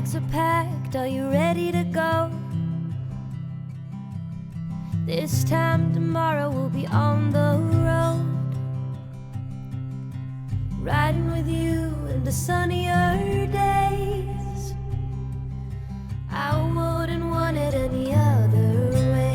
bags are packed, are you ready to go? This time tomorrow we'll be on the road, riding with you into sunnier days. I wouldn't want it any other way.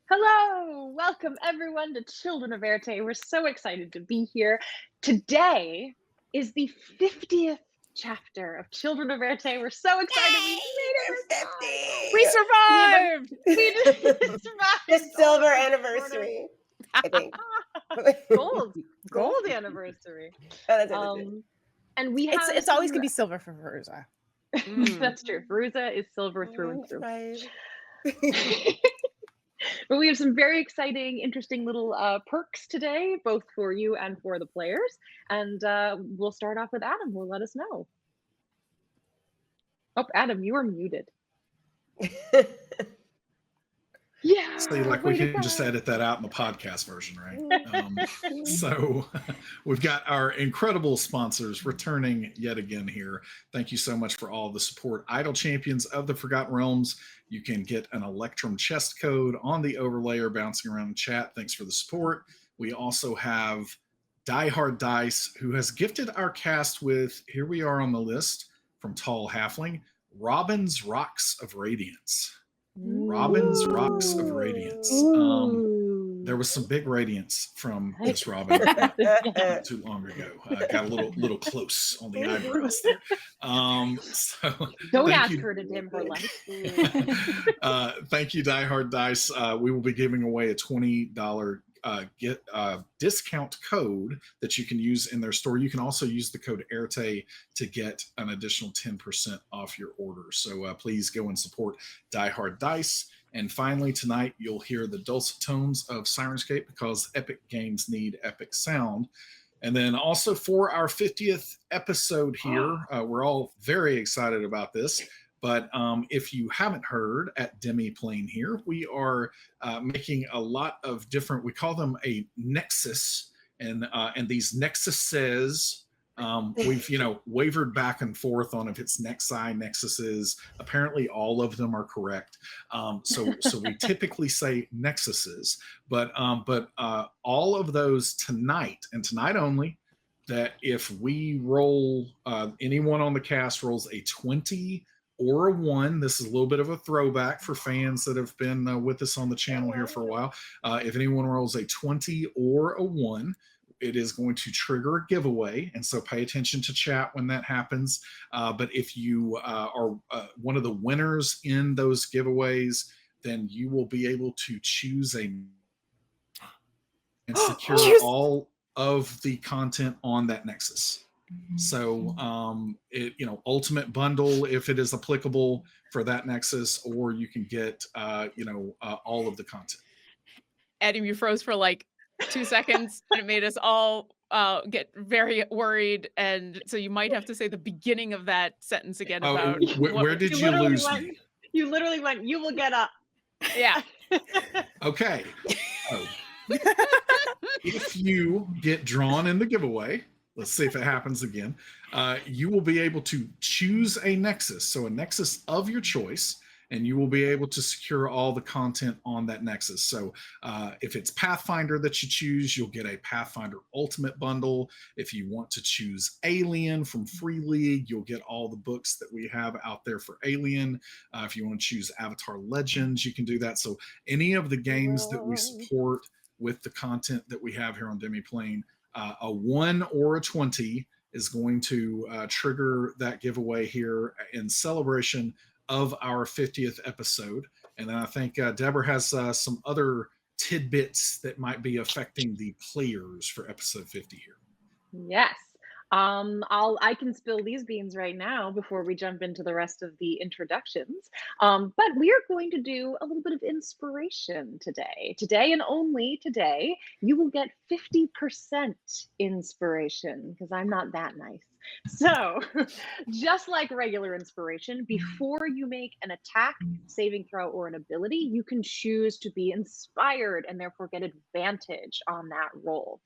Hello, welcome everyone to Children of Éarte. We're so excited to be here. Today is the 50th chapter of Children of Éarte. We're so excited. We survived! We survived! The silver anniversary, I think. Gold anniversary. Oh, that's anniversary. And we have It's always gonna be silver for Fairuza. That's true. Fairuza is silver through and through. Right. But we have some very exciting, interesting little perks today, both for you and for the players. And we'll start off with Adam, who will let us know. Oh, Adam, you are muted. Yeah. So like we can just edit that out in the podcast version, right? So we've got our incredible sponsors returning yet again here. Thank you so much for all the support. Idle Champions of the Forgotten Realms. You can get an Electrum chest code on the overlayer bouncing around in chat. Thanks for the support. We also have Die Hard Dice, who has gifted our cast with, here we are on the list from Tall Halfling, Robin's Rocks of Radiance. Robin's Rocks of Radiance. There was some big radiance from this Robin not too long ago. Got a little close on the eyebrows there. So don't ask her to dim her light. Thank you, Die Hard Dice. We will be giving away a $20 discount code that you can use in their store. You can also use the code Éarte to get an additional 10% off your order. So please go and support Die Hard Dice. And finally, tonight, you'll hear the dulcet tones of Sirenscape because epic games need epic sound. And then also for our 50th episode here, we're all very excited about this. But if you haven't heard, at Demiplane here, we are making a lot of different, we call them a nexus. And these nexuses, we've, wavered back and forth on if it's nexi, nexuses. Apparently all of them are correct. So we typically say nexuses, but all of those tonight and tonight only, that if we roll, anyone on the cast rolls a 20 or a 1, this is a little bit of a throwback for fans that have been with us on the channel here for a while. If anyone rolls a 20 or a 1, it is going to trigger a giveaway, and so pay attention to chat when that happens. But if you are one of the winners in those giveaways, then you will be able to choose and secure all of the content on that Nexus. So ultimate bundle if it is applicable for that Nexus, or you can get all of the content. Adam, you froze for like 2 seconds and it made us all get very worried, and so you might have to say the beginning of that sentence again. About where did you lose me? You literally went, you will get up. Yeah. Okay. Oh. If you get drawn in the giveaway, let's see if it happens again, you will be able to choose a Nexus, so a Nexus of your choice, and you will be able to secure all the content on that Nexus. So if it's Pathfinder that you choose, you'll get a Pathfinder Ultimate Bundle. If you want to choose Alien from Free League, you'll get all the books that we have out there for Alien. If you want to choose Avatar Legends, you can do that. So any of the games that we support with the content that we have here on Demiplane, a 1 or a 20 is going to trigger that giveaway here in celebration of our 50th episode. And then I think Deborah has some other tidbits that might be affecting the players for episode 50 here. Yes. I can spill these beans right now before we jump into the rest of the introductions. But we are going to do a little bit of inspiration today. Today and only today, you will get 50% inspiration because I'm not that nice. So, just like regular inspiration, before you make an attack, saving throw, or an ability, you can choose to be inspired and therefore get advantage on that roll.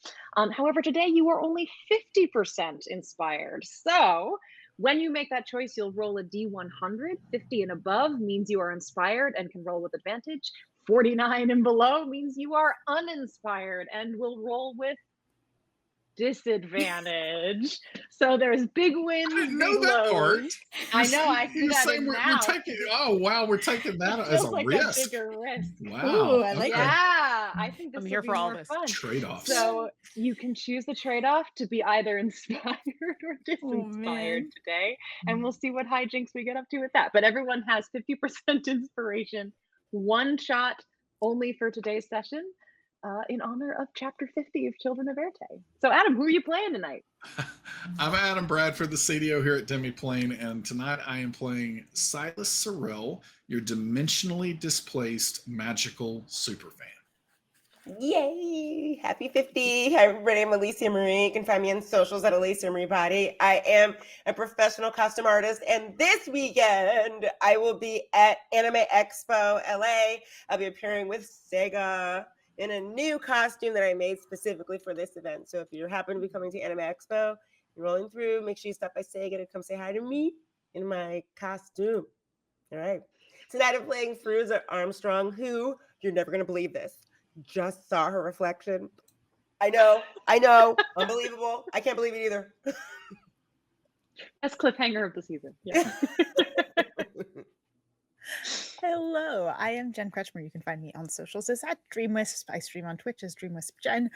However, today you are only 50% inspired. So, when you make that choice, you'll roll a D100. 50 and above means you are inspired and can roll with advantage. 49 and below means you are uninspired and will roll with disadvantage. So there's big wins, I didn't big know that part. lows. I know, I see You're that saying in we're now. taking. Oh wow, we're taking that It as feels a like risk. a bigger risk. Wow. Ooh, I like okay. Yeah, I think this I'm will here be for all more this. fun. Trade-offs. So you can choose the trade-off to be either inspired or disinspired man. today, and we'll see what hijinks we get up to with that. But everyone has 50% inspiration, one shot only for today's session, in honor of Chapter 50 of Children of Éarte. So Adam, who are you playing tonight? I'm Adam Bradford, the CDO here at Demiplane, and tonight I am playing Silas Sorrell, your dimensionally displaced magical superfan. Yay! Happy 50. Hi, everybody. I'm Alicia Marie. You can find me on socials at Alicia Marie Body. I am a professional costume artist, and this weekend I will be at Anime Expo LA. I'll be appearing with Sega in a new costume that I made specifically for this event. So if you happen to be coming to Anime Expo, you're rolling through, make sure you stop by Sega to come say hi to me in my costume. All right. Tonight I'm playing Fairuza Armstrong, who, you're never going to believe this, just saw her reflection. I know, unbelievable. I can't believe it either. Best cliffhanger of the season. Yeah. Hello, I am Jen Kretchmer. You can find me on socials as at DreamWisp. I stream on Twitch as DreamWisp Jen.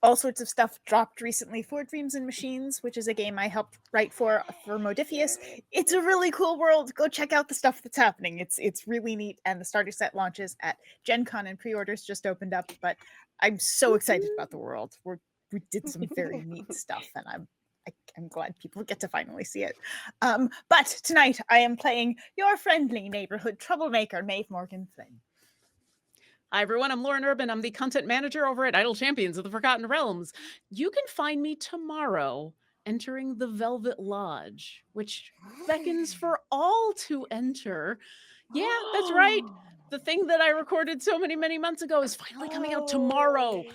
All sorts of stuff dropped recently for Dreams and Machines, which is a game I helped write for Modifius. It's a really cool world. Go check out the stuff that's happening. It's really neat, and the starter set launches at Gen Con, and pre-orders just opened up. But I'm so excited about the world. We did some very neat stuff, and I'm glad people get to finally see it. But tonight I am playing your friendly neighborhood troublemaker, Maeve Morgan Flynn. Hi, everyone. I'm Lauren Urban. I'm the content manager over at Idle Champions of the Forgotten Realms. You can find me tomorrow entering the Velvet Lodge, which beckons for all to enter. Yeah, that's right. The thing that I recorded so many months ago is finally coming out tomorrow.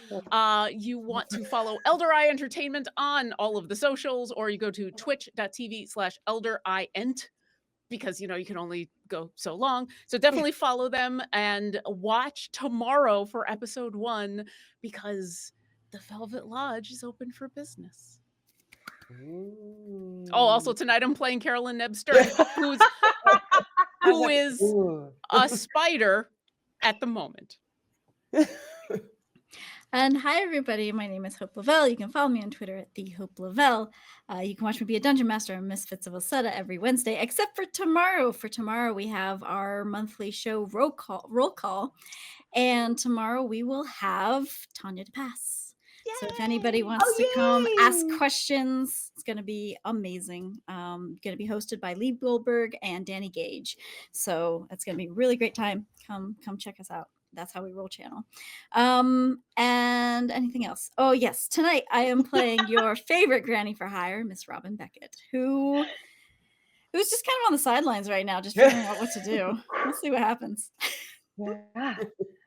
You want to follow Elder Eye Entertainment on all of the socials, or you go to twitch.tv/ElderEyeEnt, because you can only go so long. So definitely follow them and watch tomorrow for episode 1, because the Velvet Lodge is open for business. Oh, also tonight I'm playing Carolyn Nebster, who is a spider at the moment. And hi, everybody. My name is Hope LaVelle. You can follow me on Twitter at the Hope LaVelle. You can watch me be a dungeon master on Misfits of Osetta every Wednesday, except for tomorrow. For tomorrow, we have our monthly show roll call. And tomorrow we will have Tanya to pass. Yay! So if anybody wants to come ask questions, it's going to be amazing. Going to be hosted by Lee Goldberg and Danny Gage. So it's going to be a really great time. Come check us out. That's how we roll channel. And anything else? Oh, yes. Tonight I am playing your favorite granny for hire, Miss Robin Beckett, who's just kind of on the sidelines right now, just figuring out what to do. We'll see what happens. Yeah.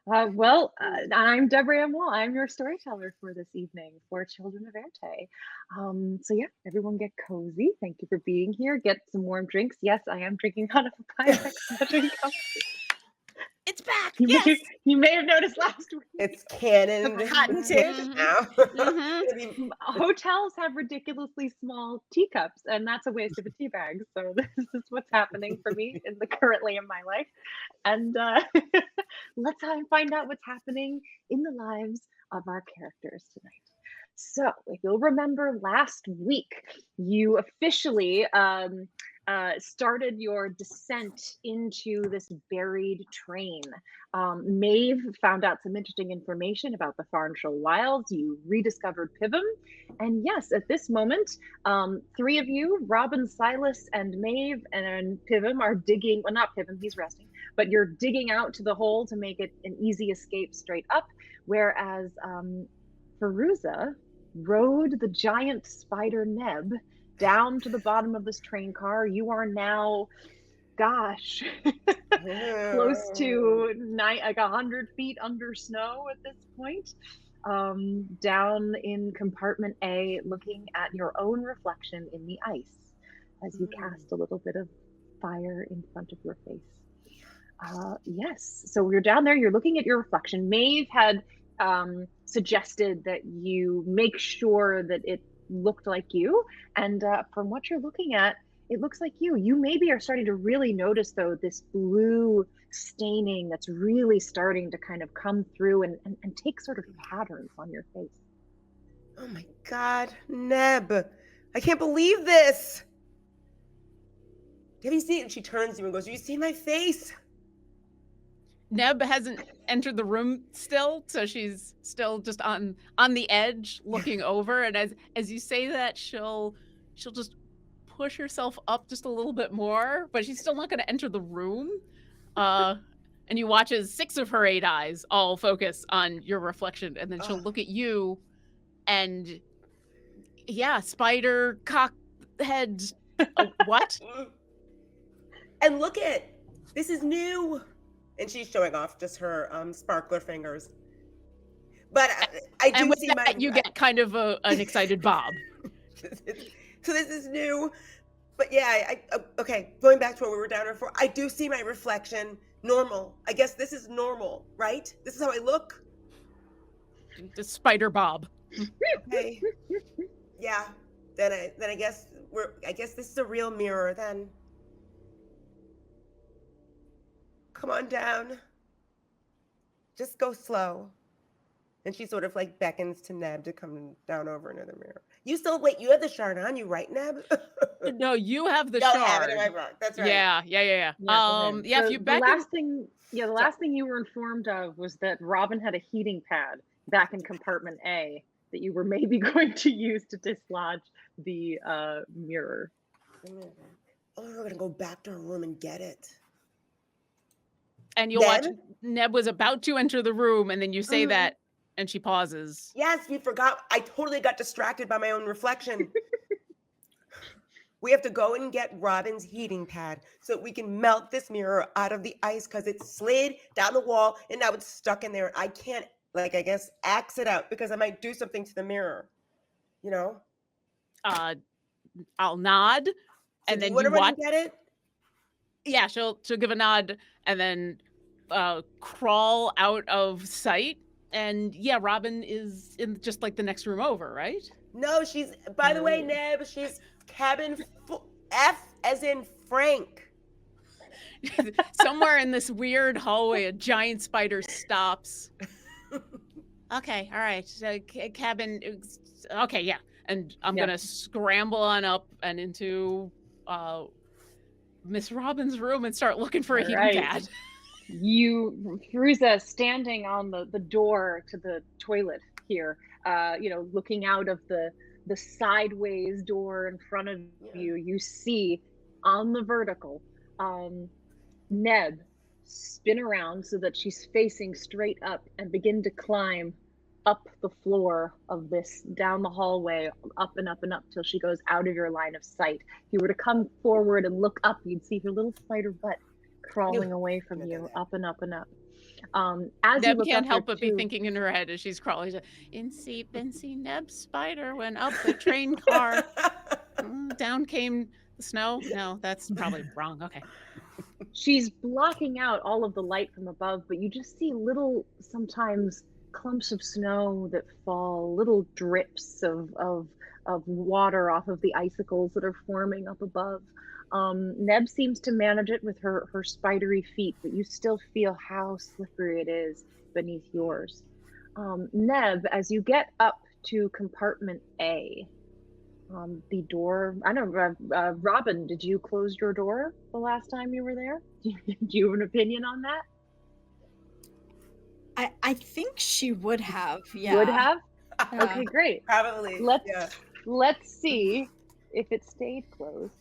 I'm Deborah Ann Woll. I'm your storyteller for this evening for Children of Éarte. So yeah, everyone get cozy. Thank you for being here. Get some warm drinks. Yes, I am drinking out of a Pyrex measuring cup. It's back. You may have noticed last week. It's canon. Patented. Now. Hotels have ridiculously small teacups, and that's a waste of a tea bag. So this is what's happening for me currently in my life. And let's find out what's happening in the lives of our characters tonight. So if you'll remember last week, you officially started your descent into this buried train. Maeve found out some interesting information about the Farnshire Wilds. You rediscovered Pivum. And yes, at this moment, three of you, Robin, Silas, and Maeve, and Pivum are digging, well, not Pivum, he's resting, but you're digging out to the hole to make it an easy escape straight up, whereas Fairuza rode the giant spider Neb down to the bottom of this train car. You are now, gosh, close to 100 feet under snow at this point, down in compartment A, looking at your own reflection in the ice as you cast a little bit of fire in front of your face. Yes, so you're down there, you're looking at your reflection. Maeve had suggested that you make sure that it looked like you, and from what you're looking at, it looks like you. You maybe are starting to really notice, though, this blue staining that's really starting to kind of come through and take sort of patterns on your face. Oh my God, Neb, I can't believe this. Have you seen? And she turns to you and goes, "Have you seen my face?" Neb hasn't entered the room still, so she's still just on the edge looking over, and as you say that, she'll just push herself up just a little bit more, but she's still not going to enter the room. And you watch as 6 of her 8 eyes all focus on your reflection, and then she'll look at you, and yeah, spider cock head. What? And look at this is new. And she's showing off just her sparkler fingers. But I do see that, you get kind of an excited bob. So this is new. But yeah, okay, going back to what we were down before, I do see my reflection normal. I guess this is normal, right? This is how I look? The spider bob. Okay. Yeah. Then I guess this is a real mirror then. Come on down. Just go slow. And she sort of like beckons to Neb to come down over into the mirror. You have the shard on you, right, Neb? No, you have the shard. shard. That's right. Yeah. Yeah, if you beckon... the last thing you were informed of was that Robin had a heating pad back in compartment A that you were maybe going to use to dislodge the mirror. Oh, we're gonna go back to her room and get it. And you'll watch Neb was about to enter the room, and then you say that, and she pauses. Yes, we forgot. I totally got distracted by my own reflection. We have to go and get Robin's heating pad so we can melt this mirror out of the ice because it slid down the wall and now it's stuck in there. I can't, I guess, axe it out because I might do something to the mirror. You know? I'll nod, and then you watch. Get it? Yeah, she'll give a nod and then crawl out of sight. And yeah, Robin is in just like the next room over, right? No, by the way, Neb, she's cabin F as in Frank. Somewhere in this weird hallway, a giant spider stops. Okay, all right. So, cabin. Okay, yeah. And I'm going to scramble on up and into Miss Robin's room and start looking for a heating pad. Fairuza, standing on the door to the toilet here, looking out of the sideways door in front of you, you see on the vertical, Neb spin around so that she's facing straight up and begin to climb up the floor of this, down the hallway, up and up and up till she goes out of your line of sight. If you were to come forward and look up, you'd see her little spider butt crawling away from you, up and up and up. As Neb can't help but be thinking in her head as she's crawling, Incy Neb spider went up the train car. Down came the snow. No, that's probably wrong. Okay. She's blocking out all of the light from above, but you just see little, sometimes clumps of snow that fall, little drips of water off of the icicles that are forming up above. Neb seems to manage it with her spidery feet, but you still feel how slippery it is beneath yours. Neb, as you get up to compartment A, The door, I don't know, Robin, did you close your door the last time you were there? Do you have an opinion on that? I think she would have. Yeah. Would have? Yeah. Okay, great. Probably. Let's see if it stayed closed.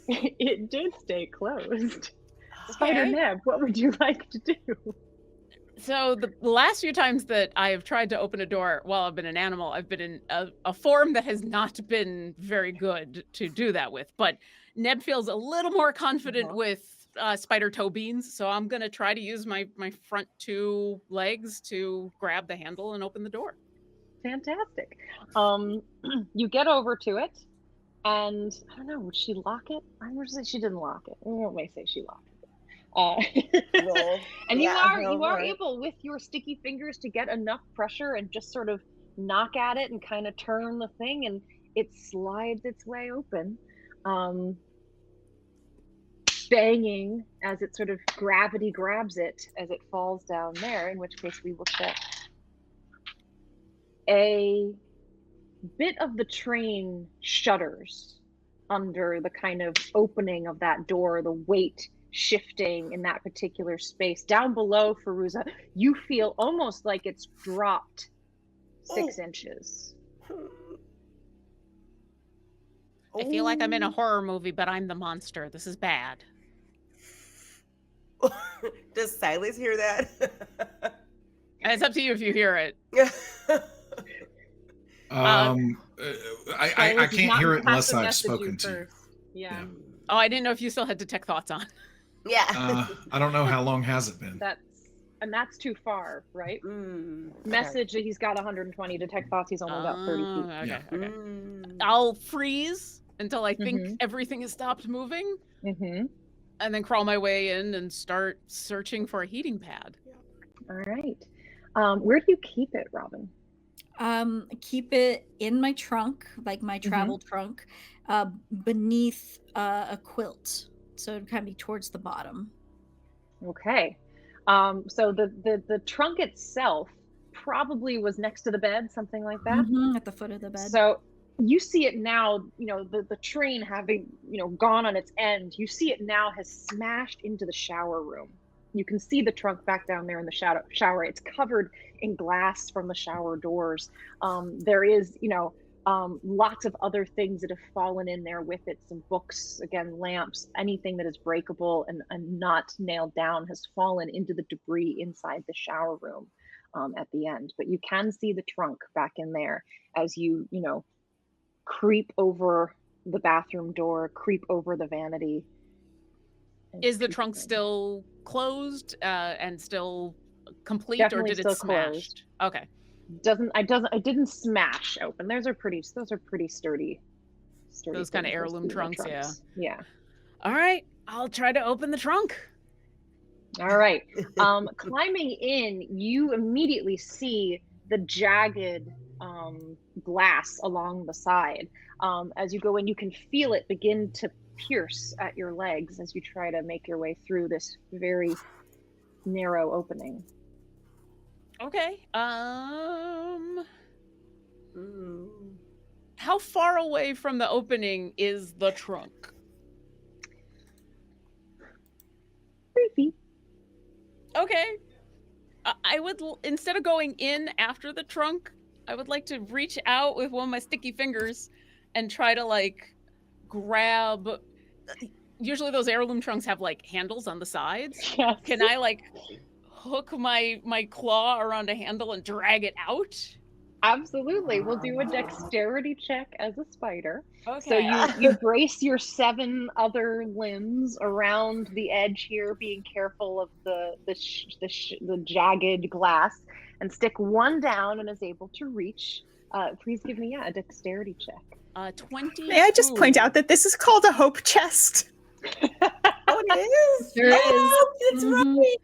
It did stay closed. Spider Neb, what would you like to do? So the last few times that I have tried to open a door while I've been an animal, I've been in a form that has not been very good to do that with. But Neb feels a little more confident with spider toe beans, so I'm gonna try to use my front 2 legs to grab the handle and open the door. Fantastic. You get over to it, and I don't know, would she lock it? I'm gonna say she didn't lock it. I may say she locked it. And you are able with your sticky fingers to get enough pressure and just sort of knock at it and kind of turn the thing, and it slides its way open, banging as it sort of gravity grabs it as it falls down there, in which case we will check. A bit of the train shudders under the kind of opening of that door, the weight shifting in that particular space. Down below, Fairuza, you feel almost like it's dropped 6 inches. I feel like I'm in a horror movie, but I'm the monster. This is bad. Does Silas hear that? And it's up to you if you hear it. I can't hear it unless I've spoken to you. Yeah. Oh, I didn't know if you still had detect thoughts on. Yeah. I don't know how long has it been. That's too far, right? Message that he's got 120. Detect thoughts, he's only got 30 feet. Okay. I'll freeze until I think everything has stopped moving, and then crawl my way in and start searching for a heating pad. All right. Where do you keep it, Robin? Keep it in my trunk, like my travel trunk, beneath a quilt, so it'd kind of be towards the bottom. Okay. So the trunk itself probably was next to the bed, something like that. At the foot of the bed. So you see it now, the train having, gone on its end, you see it now has smashed into the shower room. You can see the trunk back down there in the shower. It's covered in glass from the shower doors. There is, lots of other things that have fallen in there with it. Some books, again, lamps, anything that is breakable and not nailed down has fallen into the debris inside the shower room at the end. But you can see the trunk back in there as you, creep over the bathroom door, creep over the vanity. Is the trunk still closed and still complete, Definitely or did still it smash? Closed. Okay. It didn't smash open. Those are pretty sturdy. Those kind of heirloom trunks, yeah. Yeah. All right, I'll try to open the trunk. All right. Climbing in, you immediately see the jagged glass along the side. As you go in, you can feel it begin to pierce at your legs as you try to make your way through this very narrow opening. Okay. How far away from the opening is the trunk? 3 feet. Okay. I would, instead of going in after the trunk, I would like to reach out with one of my sticky fingers and try to grab. Usually those heirloom trunks have handles on the sides. Yes. Can I hook my claw around a handle and drag it out? Absolutely. We'll do a dexterity check as a spider. Okay. So you brace your 7 other limbs around the edge here, being careful of the jagged glass, and stick one down and is able to reach. Please give me a dexterity check. 20. May I just point out that this is called a hope chest? Oh, it is. There is. It's right.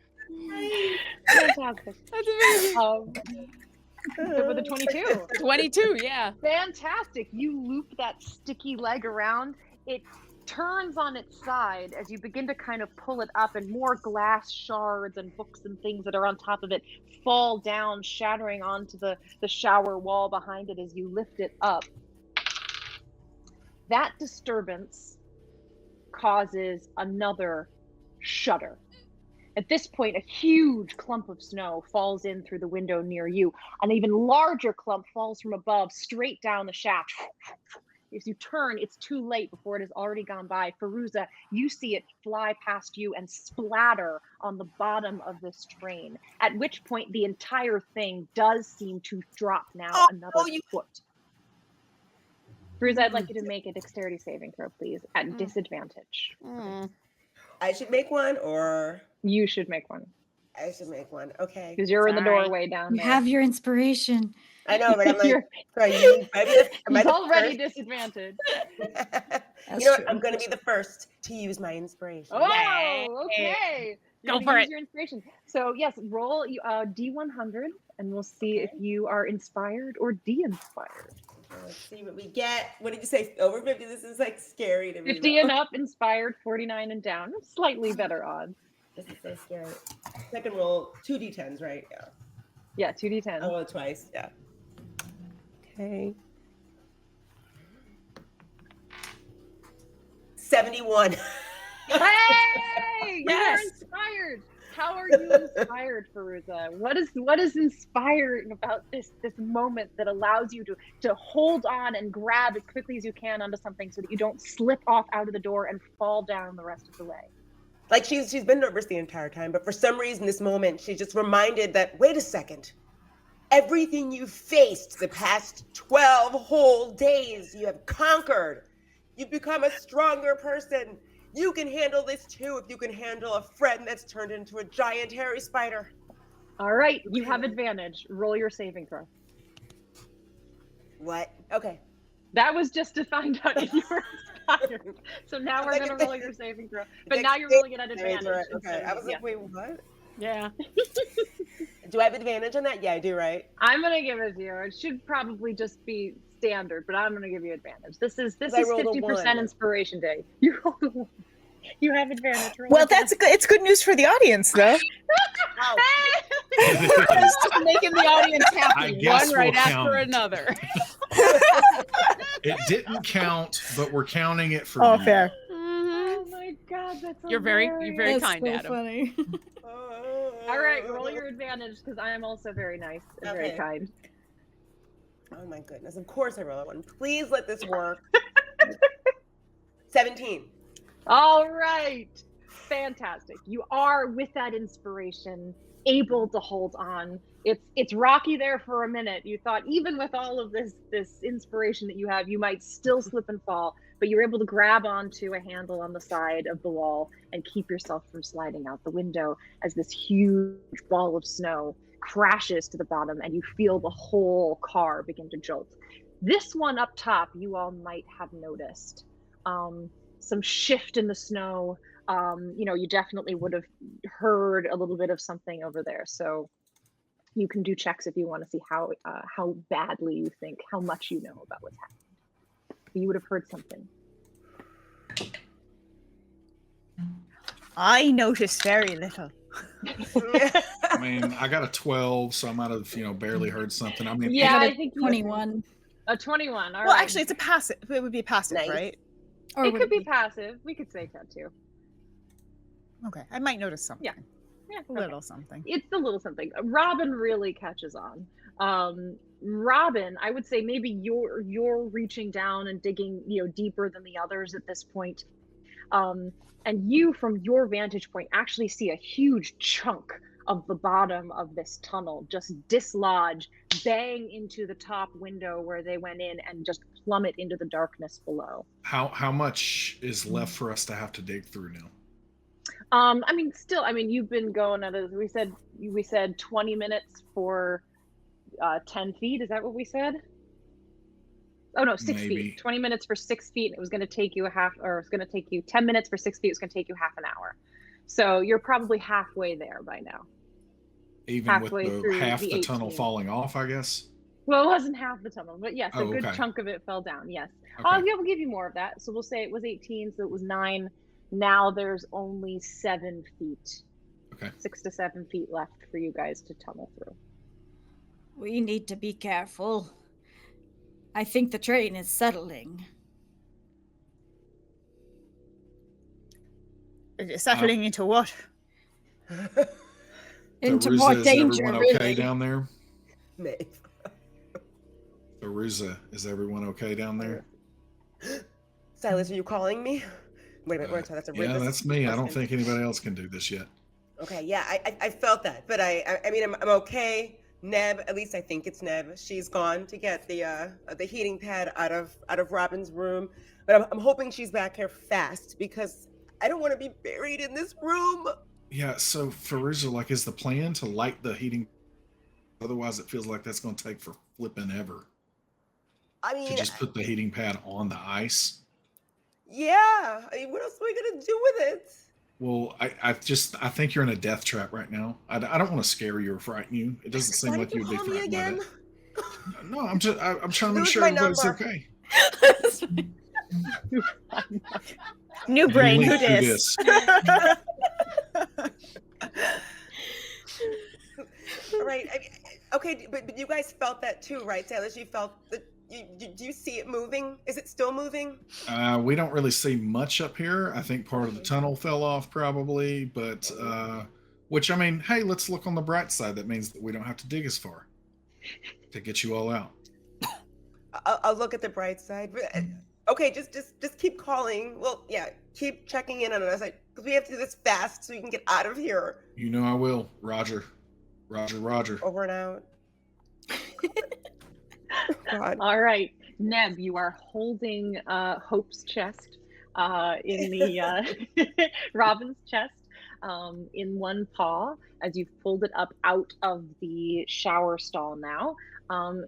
Fantastic. That's amazing. So for the 22. 22, yeah. Fantastic. You loop that sticky leg around. It turns on its side as you begin to kind of pull it up, and more glass shards and books and things that are on top of it fall down, shattering onto the shower wall behind it as you lift it up. That disturbance causes another shudder. At this point, a huge clump of snow falls in through the window near you. An even larger clump falls from above, straight down the shaft. As you turn, it's too late before it has already gone by. Fairuza, you see it fly past you and splatter on the bottom of this train, at which point the entire thing does seem to drop now another foot. Fairuza, I'd like you to make a dexterity saving throw, please, at disadvantage. I should make one, or You should make one. I should make one. Okay. Because you're in the Sorry. doorway down You there. have your inspiration. I know, but I'm like, You're- am I He's the already first? disadvantaged. You know what? I'm going to be the first to use my inspiration. Oh, okay. Go You're for gonna use it. your inspiration. So yes, roll D100, and we'll see if you are inspired or de-inspired. Let's see what we get. What did you say? Over 50? This is like scary to me. 50 though. and up, inspired. 49 and down, slightly better odds. This is so scary. Second roll, 2d10s, right? Yeah. Yeah, 2d10. I rolled twice. Yeah. Okay. 71. Hey, Yes. you're inspired. How are you inspired, Fairuza? What is inspiring about this moment that allows you to hold on and grab as quickly as you can onto something so that you don't slip off out of the door and fall down the rest of the way? Like she's been nervous the entire time, but for some reason, this moment, she's just reminded that, wait a second. Everything you faced the past 12 whole days, you have conquered. You've become a stronger person. You can handle this too if you can handle a friend that's turned into a giant hairy spider. All right, you have advantage. Roll your saving throw. What? Okay. That was just to find out if you were inspired. So now we're Like going a to roll your saving throw. But now you're rolling it at advantage. Okay. I was like, wait, what? Yeah. Do I have advantage on that? Yeah, I do, right? I'm going to give it to you. It should probably just be standard, but I'm going to give you advantage. This is I rolled a 50% one. inspiration day. You rolled a one. You have advantage. Roll Well, again. that's good. It's good news for the audience, though. Just making the audience I happy, guess one right we'll after count. another. It didn't count, but we're counting it for Oh, you. fair. Oh my god, that's You're very hilarious. That's kind, so Adam. funny. All right, roll your advantage because I am also very nice and very Okay. kind. Oh my goodness. Of course I roll a one. Please let this work. 17. All right. Fantastic. You are, with that inspiration, able to hold on. It's rocky there for a minute. You thought even with all of this inspiration that you have, you might still slip and fall, but you're able to grab onto a handle on the side of the wall and keep yourself from sliding out the window as this huge ball of snow crashes to the bottom and you feel the whole car begin to jolt. This one up top, you all might have noticed. Some shift in the snow. You definitely would have heard a little bit of something over there. So you can do checks if you want to see how badly you think, how much you know about what's happening. You would have heard something. I noticed very little. I mean, I got a 12, so I might have, barely heard something. I mean, Yeah, got a I think 21. A 21. All Well, right. actually, it's a passive. It would be a passive, Nice. right? Or It would could be passive. We could say that too. Okay, I might notice something. Yeah, A okay. little something. It's the little something. Robin really catches on. Robin, I would say maybe you're reaching down and digging, deeper than the others at this point. And you, from your vantage point, actually see a huge chunk of the bottom of this tunnel just dislodge, bang into the top window where they went in, and just plummet into the darkness below. how much is left for us to have to dig through now? You've been going at it. We said 20 minutes for 10 feet. Is that what we said? Oh no, 6 Maybe. feet. 20 minutes for 6 feet. And it was going to take you 10 minutes for 6 feet. It was going to take you half an hour. So you're probably halfway there by now. Even Halfway with through half the the tunnel 18. falling off, I guess. Well, it wasn't half the tunnel, but yes, a Oh, good okay. chunk of it fell down. Yes. Okay. We'll give you more of that. So we'll say it was 18, so it was 9. Now there's only 7 feet. Okay. 6 to 7 feet left for you guys to tunnel through. We need to be careful. I think the train is settling. Settling into what? Into Fairuza, more is danger, everyone okay really. down there? Maeve. Fairuza, is everyone okay down there? Silas, are you calling me? Wait a minute, wait, that's a Yeah, that's that's me. I don't person. think anybody else can do this yet. Okay, yeah, I felt that, but I mean, I'm okay. Neb, at least I think it's Neb. She's gone to get the heating pad out of Robin's room, but I'm hoping she's back here fast because I don't want to be buried in this room. Yeah, so Fairuza, like, is the plan to light the heating? Otherwise, it feels like that's going to take for flipping ever. I To mean, just put the heating pad on the ice. yeah. I mean, what else are we gonna do with it? Well, I think you're in a death trap right now. I don't want to scare you or frighten you. It doesn't seem Why like did you would be call me frightened by again? that. No, I'm trying to make Lose sure my everybody's number. okay. New brain, who Link to dis? this. All right. Okay, but you guys felt that too, right, Silas? You felt that. Do you see it moving? Is it still moving? We don't really see much up here. I think part of the tunnel fell off probably, but which, I mean, hey, let's look on the bright side. That means that we don't have to dig as far to get you all out. I'll look at the bright side. Okay, just keep calling. Well, yeah, keep checking in on us because we have to do this fast so we can get out of here. You know I will. Roger. Roger. Over and out. God. All right, Neb, you are holding Hope's chest in the Robin's chest in one paw as you fold it up out of the shower stall now.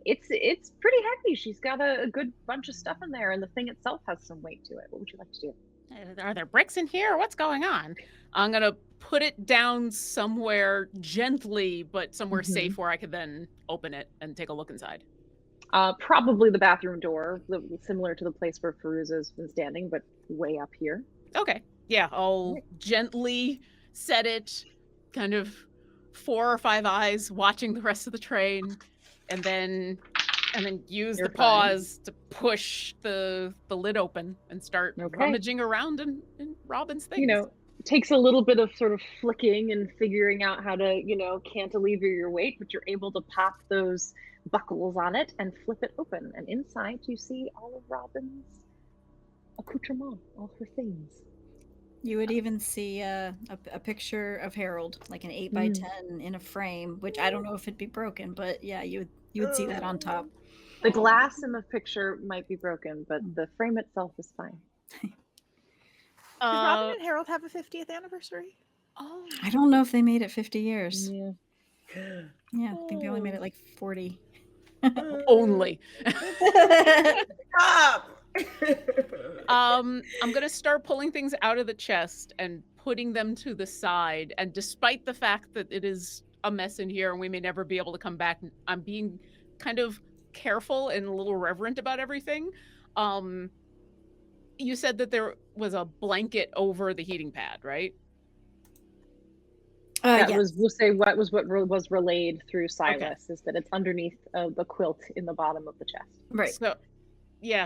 It's pretty heavy. She's got a good bunch of stuff in there, and the thing itself has some weight to it. What would you like to do? Are there bricks in here? What's going on? I'm going to put it down somewhere gently, but somewhere safe where I could then open it and take a look inside. Probably the bathroom door, similar to the place where Fairuza's been standing, but way up here. Okay. Yeah, I'll gently set it, kind of 4 or 5 eyes watching the rest of the train, and then use the paws to push the lid open and start rummaging around in Robin's things. You know, takes a little bit of sort of flicking and figuring out how to, cantilever your weight, but you're able to pop those buckles on it and flip it open. And inside you see all of Robin's accoutrement, all her things. You would even see a picture of Harold, like an 8x10 in a frame, which I don't know if it'd be broken, but yeah, you would see that on top. The glass in the picture might be broken, but the frame itself is fine. Did Robin and Harold have a 50th anniversary? Oh, I don't know if they made it 50 years. Yeah. Yeah, I think they only made it like 40. only. Stop! I'm gonna start pulling things out of the chest and putting them to the side. And despite the fact that it is a mess in here and we may never be able to come back, I'm being kind of careful and a little reverent about everything. You said that there was a blanket over the heating pad, right? We'll say what was relayed through Silas is that it's underneath the quilt in the bottom of the chest. Right.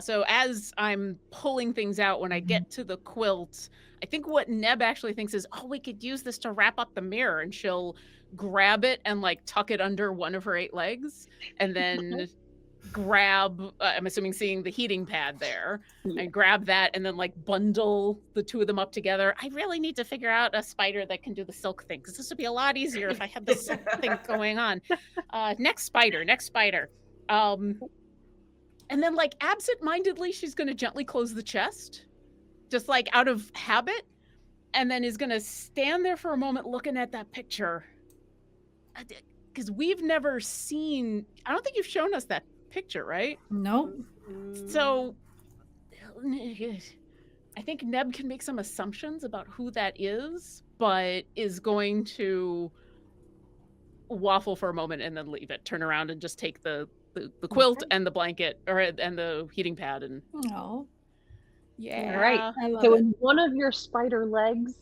So as I'm pulling things out, when I get to the quilt, I think what Neb actually thinks is, we could use this to wrap up the mirror, and she'll grab it and like tuck it under one of her 8 legs, and then grab, I'm assuming seeing the heating pad there, and grab that and then like bundle the 2 of them up together. I really need to figure out a spider that can do the silk thing, because this would be a lot easier if I had the silk thing going on. Next spider. And then like absent-mindedly, she's going to gently close the chest, just like out of habit, and then is going to stand there for a moment looking at that picture. Because we've never seen, I don't think you've shown us that picture, right? Nope. So I think Neb can make some assumptions about who that is, but is going to waffle for a moment and then leave it, turn around and just take the quilt and the blanket and the heating pad and Oh. Yeah. All right. I love So it. in one of your spider legs,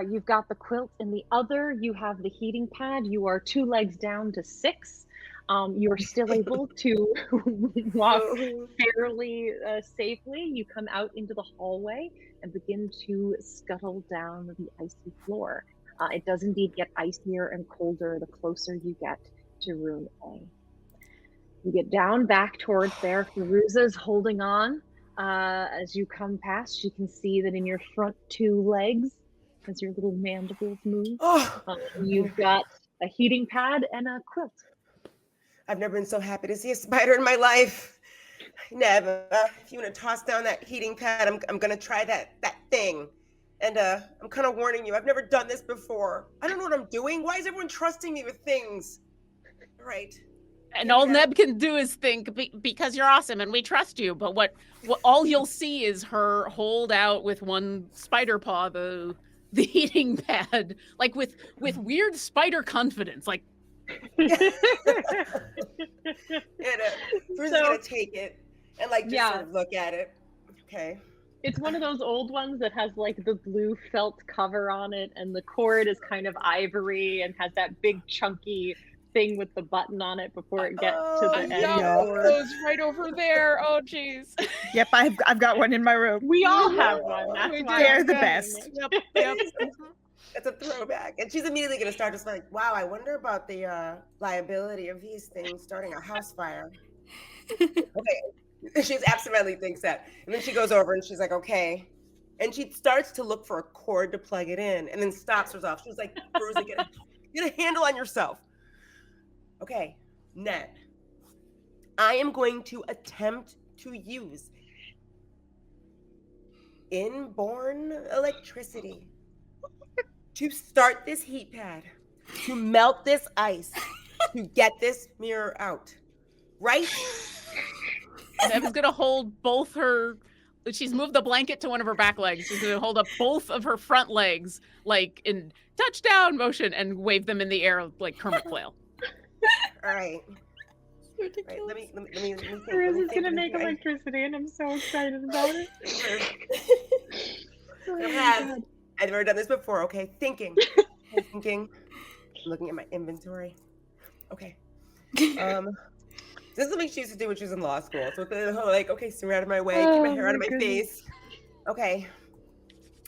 you've got the quilt. In the other, you have the heating pad. You are 2 legs down to 6. You're still able to walk fairly safely. You come out into the hallway and begin to scuttle down the icy floor. It does indeed get icier and colder the closer you get to room A. You get down back towards there. Fairuza's holding on. As you come past, you can see that in your front 2 legs, as your little mandibles move, you've got a heating pad and a quilt. I've never been so happy to see a spider in my life. Never. If you want to toss down that heating pad, I'm gonna try that thing. And I'm kind of warning you, I've never done this before. I don't know what I'm doing. Why is everyone trusting me with things? All right. And all Neb can do is think, because you're awesome and we trust you. But what all you'll see is her hold out with one spider paw the heating pad, like with weird spider confidence, like. Fairuza's gonna take it and just sort of look at it. Okay. It's one of those old ones that has like the blue felt cover on it, and the cord is kind of ivory and has that big chunky thing with the button on it before it gets to the end. It goes right over there. Oh, jeez. Yep, I've got one in my room. We all have one. That's why they're the best. Yep. That's a throwback. And she's immediately going to start just like, wow, I wonder about the liability of these things starting a house fire. Okay. She absolutely thinks that. And then she goes over and she's like, okay. And she starts to look for a cord to plug it in and then stops herself. She's like, Fairuza, get a handle on yourself. Okay, Ned, I am going to attempt to use inborn electricity to start this heat pad, to melt this ice, to get this mirror out. Right? Nev's gonna hold both her. She's moved the blanket to one of her back legs. She's gonna hold up both of her front legs, like in touchdown motion, and wave them in the air like Kermit Flail. All right. Right, let me think. Fairuza's gonna make electricity, and I'm so excited about it. I've never done this before. Okay, thinking. Looking at my inventory. Okay. This is something she used to do when she was in law school. So okay, stay out of my way, keep my hair out of my face. Okay.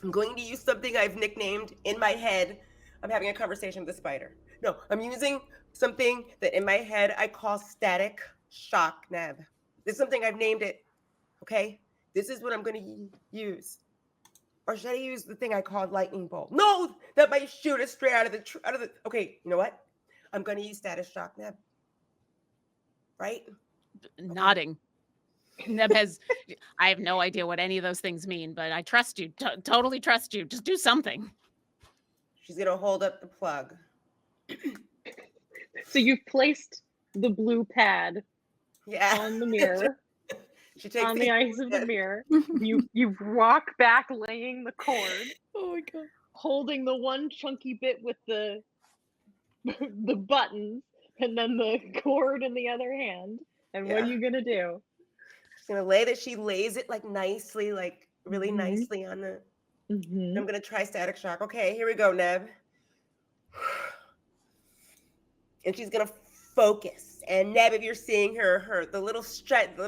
I'm going to use something I've nicknamed in my head. I'm having a conversation with a spider. No, I'm using something that in my head I call static shock neb. This is something I've named it. Okay? This is what I'm going to use. Or should I use the thing I called lightning bolt? No, that might shoot us straight out of the. Okay, you know what? I'm going to use static shock neb. Right? Nodding. Neb has. I have no idea what any of those things mean, but I trust you. Totally trust you. Just do something. She's going to hold up the plug. So you've placed the blue pad on the mirror. She takes on the ice of the mirror. You walk back laying the cord. Oh my god. Holding the one chunky bit with the buttons and then the cord in the other hand. And what are you gonna do? She's gonna lay that. She lays it like nicely, like really nicely on the. I'm gonna try static shock. Okay, here we go, Neb. And she's gonna focus. And Neb, if you're seeing her the little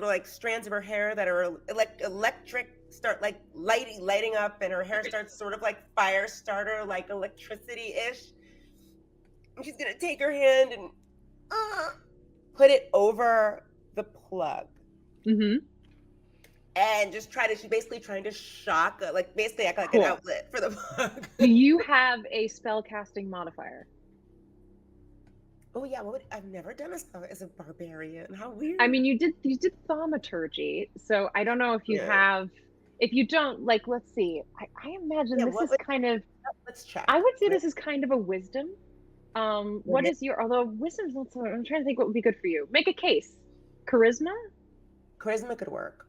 like strands of her hair that are electric start like lighting up, and her hair starts sort of like fire starter, like electricity-ish. And she's gonna take her hand and put it over the plug. And just she's basically trying to shock, like basically act like an outlet for the plug. Do you have a spell casting modifier? Oh yeah, I've never done a spell as a barbarian. How weird. I mean, you did thaumaturgy, so I don't know if you have. If you don't, like, let's see. I imagine this is kind of. Let's check. I would say this is kind of a wisdom. What is your? Although wisdom's not so. I'm trying to think what would be good for you. Make a case. Charisma. Charisma could work.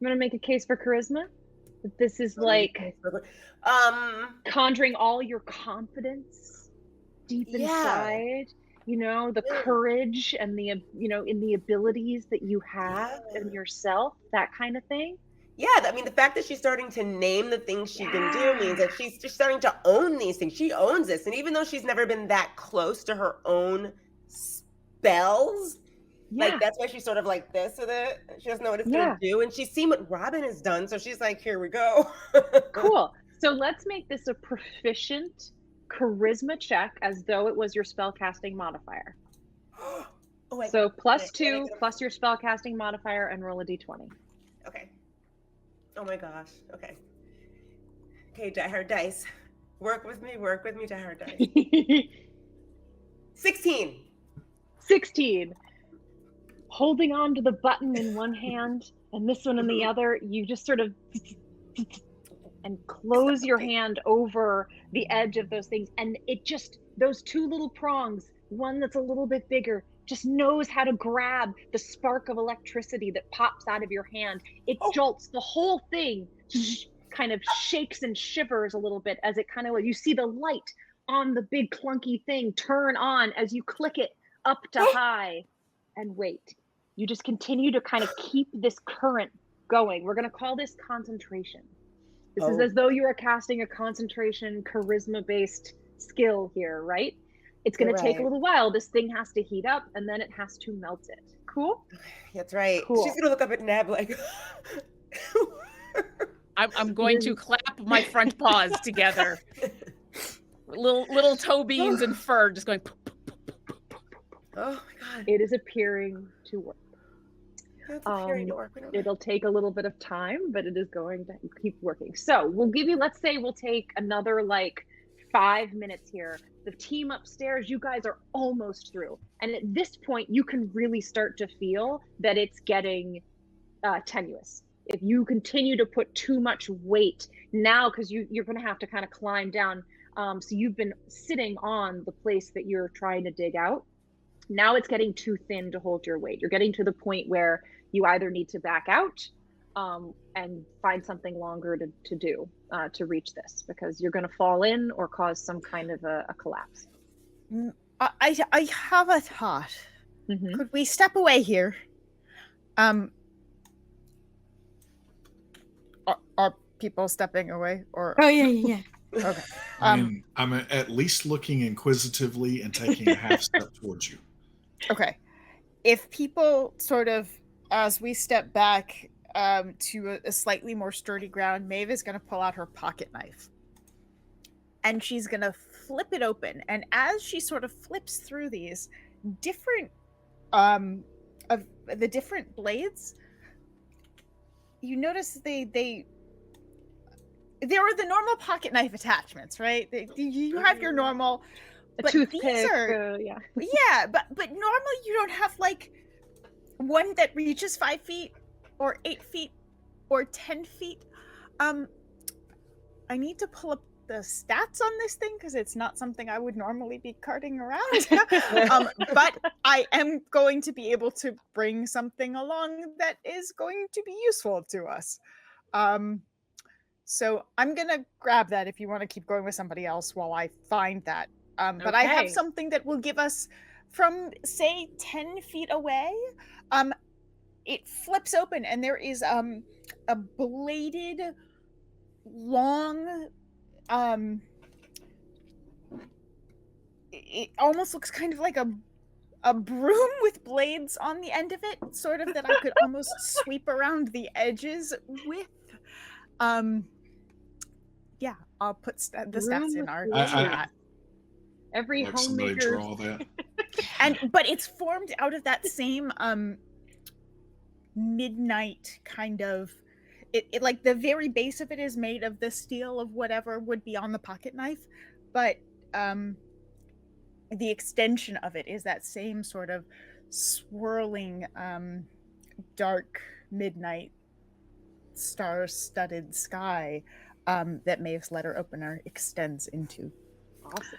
I'm gonna make a case for charisma. That this is like conjuring all your confidence deep inside. You know, the courage and the, in the abilities that you have in yourself, that kind of thing. Yeah, I mean, the fact that she's starting to name the things she can do means that she's just starting to own these things. She owns this. And even though she's never been that close to her own bells. Yeah. Like that's why she's sort of like this with it. She doesn't know what it's Yeah. gonna do, and she's seen what Robin has done, so she's like, "Here we go." Cool. So let's make this a proficient charisma check as though it was your spellcasting modifier. Oh, I So can- plus can I 2 get a- plus your spellcasting modifier and roll a d20. Okay. Oh my gosh. Okay. Okay, Die Hard dice. Work with me, Die Hard dice. 16. 16. Holding on to the button in one hand and this one in the other, you just sort of and close your hand over the edge of those things, and it just, those two little prongs, one that's a little bit bigger, just knows how to grab the spark of electricity that pops out of your hand. It jolts the whole thing, kind of shakes and shivers a little bit as it kind of, you see the light on the big clunky thing turn on as you click it up to high and wait. You just continue to kind of keep this current going. We're going to call this concentration. This is as though you are casting a concentration, charisma-based skill here, right? It's going to take a little while. This thing has to heat up, and then it has to melt it. Cool? That's right. Cool. She's going to look up at Neb like... I'm going to clap my front paws together. Little toe beans and fur just going... Oh my God. It is appearing to work. It's appearing to work. It'll take a little bit of time, but it is going to keep working. So we'll give you, let's say we'll take another like 5 minutes here. The team upstairs, you guys are almost through. And at this point, you can really start to feel that it's getting tenuous. If you continue to put too much weight now, because you're going to have to kind of climb down. So you've been sitting on the place that you're trying to dig out. Now it's getting too thin to hold your weight. You're getting to the point where you either need to back out and find something longer to do to reach this, because you're going to fall in or cause some kind of a collapse. I have a thought. Mm-hmm. Could we step away here? Are people stepping away? Or Oh yeah. okay. I'm at least looking inquisitively and taking a half step towards you. Okay. If people sort of, as we step back to a slightly more sturdy ground, Maeve is going to pull out her pocket knife. And she's going to flip it open. And as she sort of flips through these different, of the different blades, you notice there are the normal pocket knife attachments, right? You have your normal... A but toothpick, these are, yeah, but normally you don't have like one that reaches 5 feet or 8 feet or 10 feet. I need to pull up the stats on this thing because it's not something I would normally be carting around. But I am going to be able to bring something along that is going to be useful to us. So I'm gonna grab that if you want to keep going with somebody else while I find that. But I have something that will give us from, say, 10 feet away. It flips open and there is a bladed, long, it almost looks kind of like a broom with blades on the end of it, sort of, that I could almost sweep around the edges with. Yeah, I'll put the stats in our chat. Every Like somebody homemaker draw that. But it's formed out of that same midnight kind of, it like the very base of it is made of the steel of whatever would be on the pocket knife, but the extension of it is that same sort of swirling dark midnight star-studded sky that Maeve's letter opener extends into. Awesome.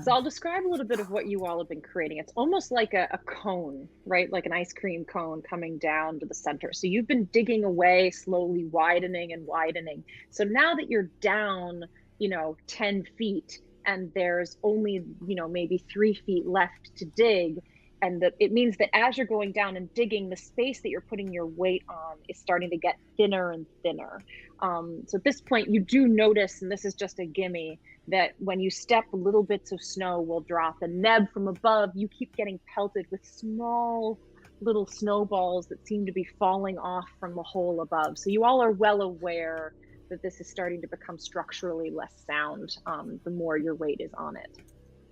So I'll describe a little bit of what you all have been creating. It's almost like a cone, right? Like an ice cream cone coming down to the center. So you've been digging away, slowly widening and widening. So now that you're down, 10 feet and there's only, maybe 3 feet left to dig, and that it means that as you're going down and digging, the space that you're putting your weight on is starting to get thinner and thinner. So at this point, you do notice, and this is just a gimme, that when you step, little bits of snow will drop. And Neb, from above, you keep getting pelted with small little snowballs that seem to be falling off from the hole above. So you all are well aware that this is starting to become structurally less sound the more your weight is on it.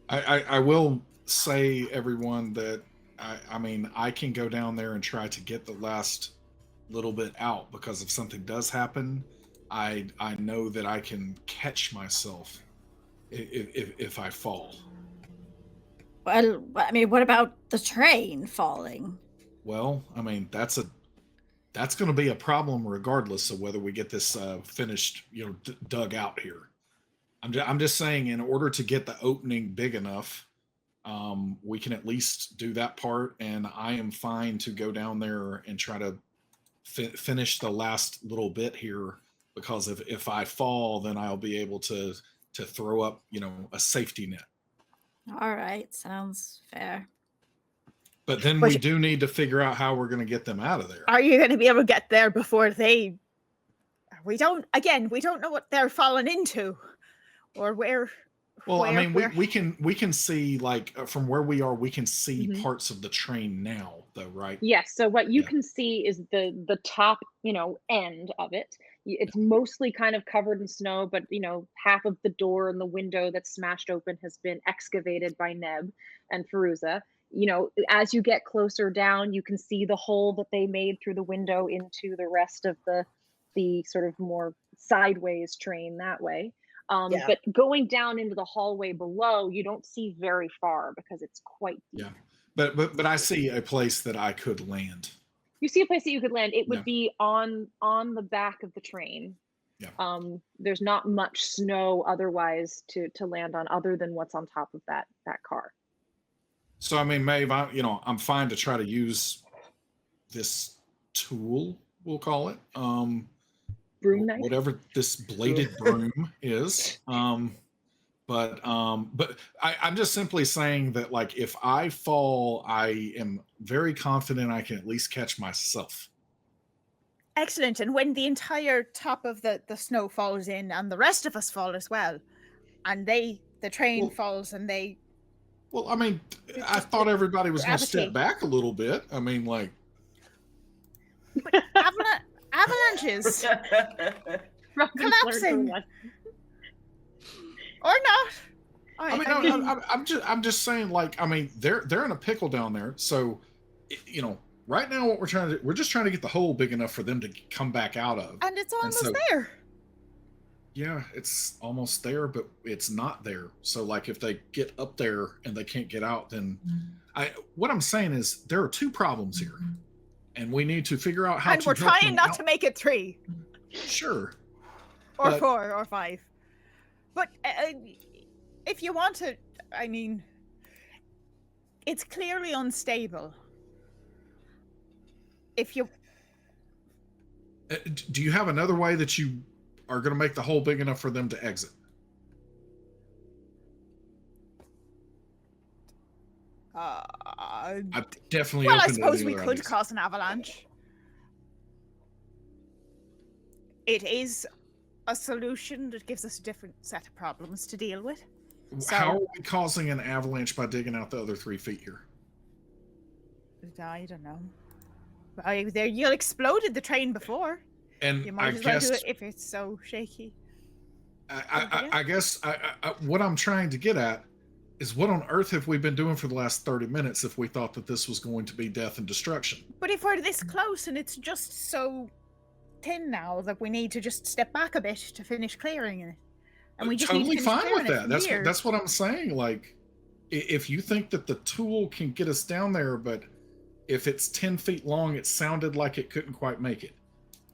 I will say, everyone, that I mean, I can go down there and try to get the last little bit out, because if something does happen, I know that I can catch myself if I fall. Well, I mean, what about the train falling? Well, I mean, that's going to be a problem regardless of whether we get this finished, dug out here. I'm just saying, in order to get the opening big enough, we can at least do that part, and I am fine to go down there and try to finish the last little bit here, because if I fall, then I'll be able to throw up, a safety net. All right, sounds fair. But then we do need to figure out how we're going to get them out of there. Are you going to be able to get there before they... We don't know what they're falling into, or where... Well, I mean, we can see, like, from where we are, we can see parts of the train now, though, right? Yes. So what you can see is the top, end of it. It's mostly kind of covered in snow, but half of the door and the window that's smashed open has been excavated by Neb and Fairuza. As you get closer down, you can see the hole that they made through the window into the rest of the sort of more sideways train that way. But going down into the hallway below, you don't see very far because it's quite deep. Yeah, but I see a place that I could land. You see a place that you could land. It would be on the back of the train. Yeah. There's not much snow otherwise to land on, other than what's on top of that car. So I mean, Maeve, I'm fine to try to use this tool, we'll call it. Broom knife? Whatever this bladed broom is. But I'm just simply saying that, like, if I fall, I am very confident I can at least catch myself. Excellent. And when the entire top of the snow falls in, and the rest of us fall as well, and the train falls, and they... Well, I mean, I thought everybody was going to step back a little bit. I mean, like... But avalanches collapsing or not. I'm just saying, like, I mean, they're in a pickle down there. So, right now what we're just trying to get the hole big enough for them to come back out of. And it's almost there. Yeah, it's almost there, but it's not there. So, like, if they get up there and they can't get out, then what I'm saying is there are two problems here. And we need to figure out how to... And we're trying not to make it 3. Sure. Or 4 or 5. But if you want to, I mean, it's clearly unstable. If you... do you have another way that you are going to make the hole big enough for them to exit? I'm definitely well, I open to suppose any we other could ideas. cause an avalanche. It is a solution that gives us a different set of problems to deal with. So, how are we causing an avalanche by digging out the other 3 feet here? I don't know. You exploded the train before. And you might as well do it if it's so shaky. I guess what I'm trying to get at is, what on earth have we been doing for the last 30 minutes if we thought that this was going to be death and destruction? But if we're this close and it's just so thin now that we need to just step back a bit to finish clearing it. And we just totally need to finish fine with clearing that. it That's what I'm saying. Like, if you think that the tool can get us down there, but if it's 10 feet long, it sounded like it couldn't quite make it.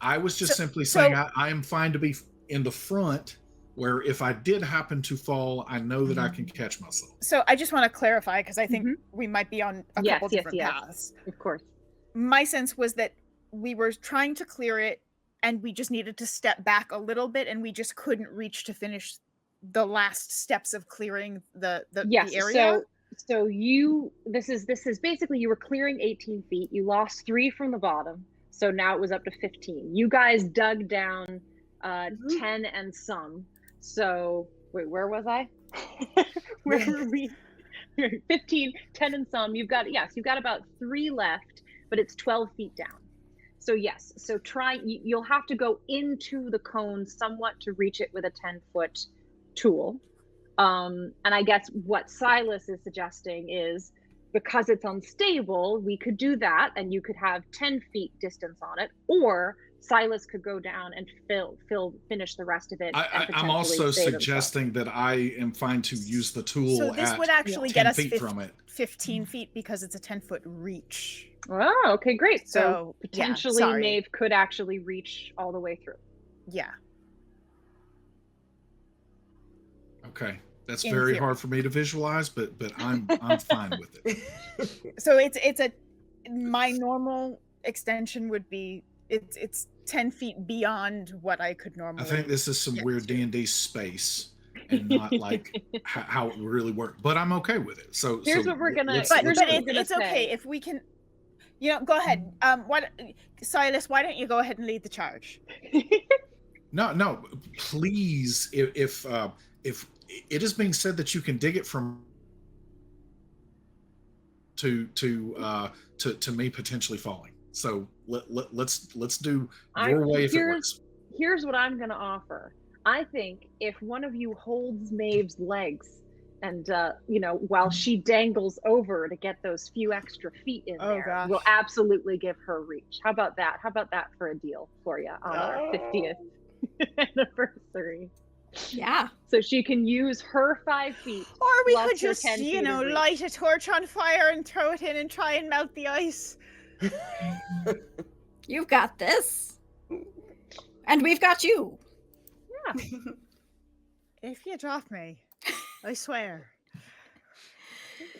I was just simply saying I am fine to be in the front, where if I did happen to fall, I know that I can catch myself. So I just want to clarify, because I think we might be on a couple different paths. Of course. My sense was that we were trying to clear it, and we just needed to step back a little bit, and we just couldn't reach to finish the last steps of clearing the area. So this is basically you were clearing 18 feet. You lost 3 from the bottom. So now it was up to 15. You guys dug down 10 and some. So wait, where was I? Where were we? 15, 10 and some. You've got about 3 left, but it's 12 feet down. So yes, so you'll have to go into the cone somewhat to reach it with a 10-foot tool. And I guess what Silas is suggesting is, because it's unstable, we could do that and you could have 10 feet distance on it, or Silas could go down and finish the rest of it. I'm also suggesting that I am fine to use the tool. So this would actually 10 get us feet from it. 15 feet because it's a 10-foot reach. Oh, okay, great. So yeah, potentially Maeve could actually reach all the way through. Yeah. Okay. That's In very theory. hard for me to visualize, but I'm fine with it. So my normal extension would be it's 10 feet beyond what I could normally. I think this is some weird D&D space and not like how it really worked, but I'm okay with it. So here's what we're gonna. But it's okay if we can. Go ahead. Silas, why don't you go ahead and lead the charge? No, please. If it is being said that you can dig it from to me potentially falling, so let's do your way if it works. Here's what I'm gonna offer. I think if one of you holds Maeve's legs and while she dangles over to get those few extra feet in there, we'll absolutely give her reach. How about that? How about that for a deal for you on our 50th anniversary? Yeah. So she can use her 5 feet. Or we plus could her just, 10 feet of reach. light a torch on fire and throw it in and try and melt the ice. You've got this. And we've got you. Yeah. If you drop me, I swear.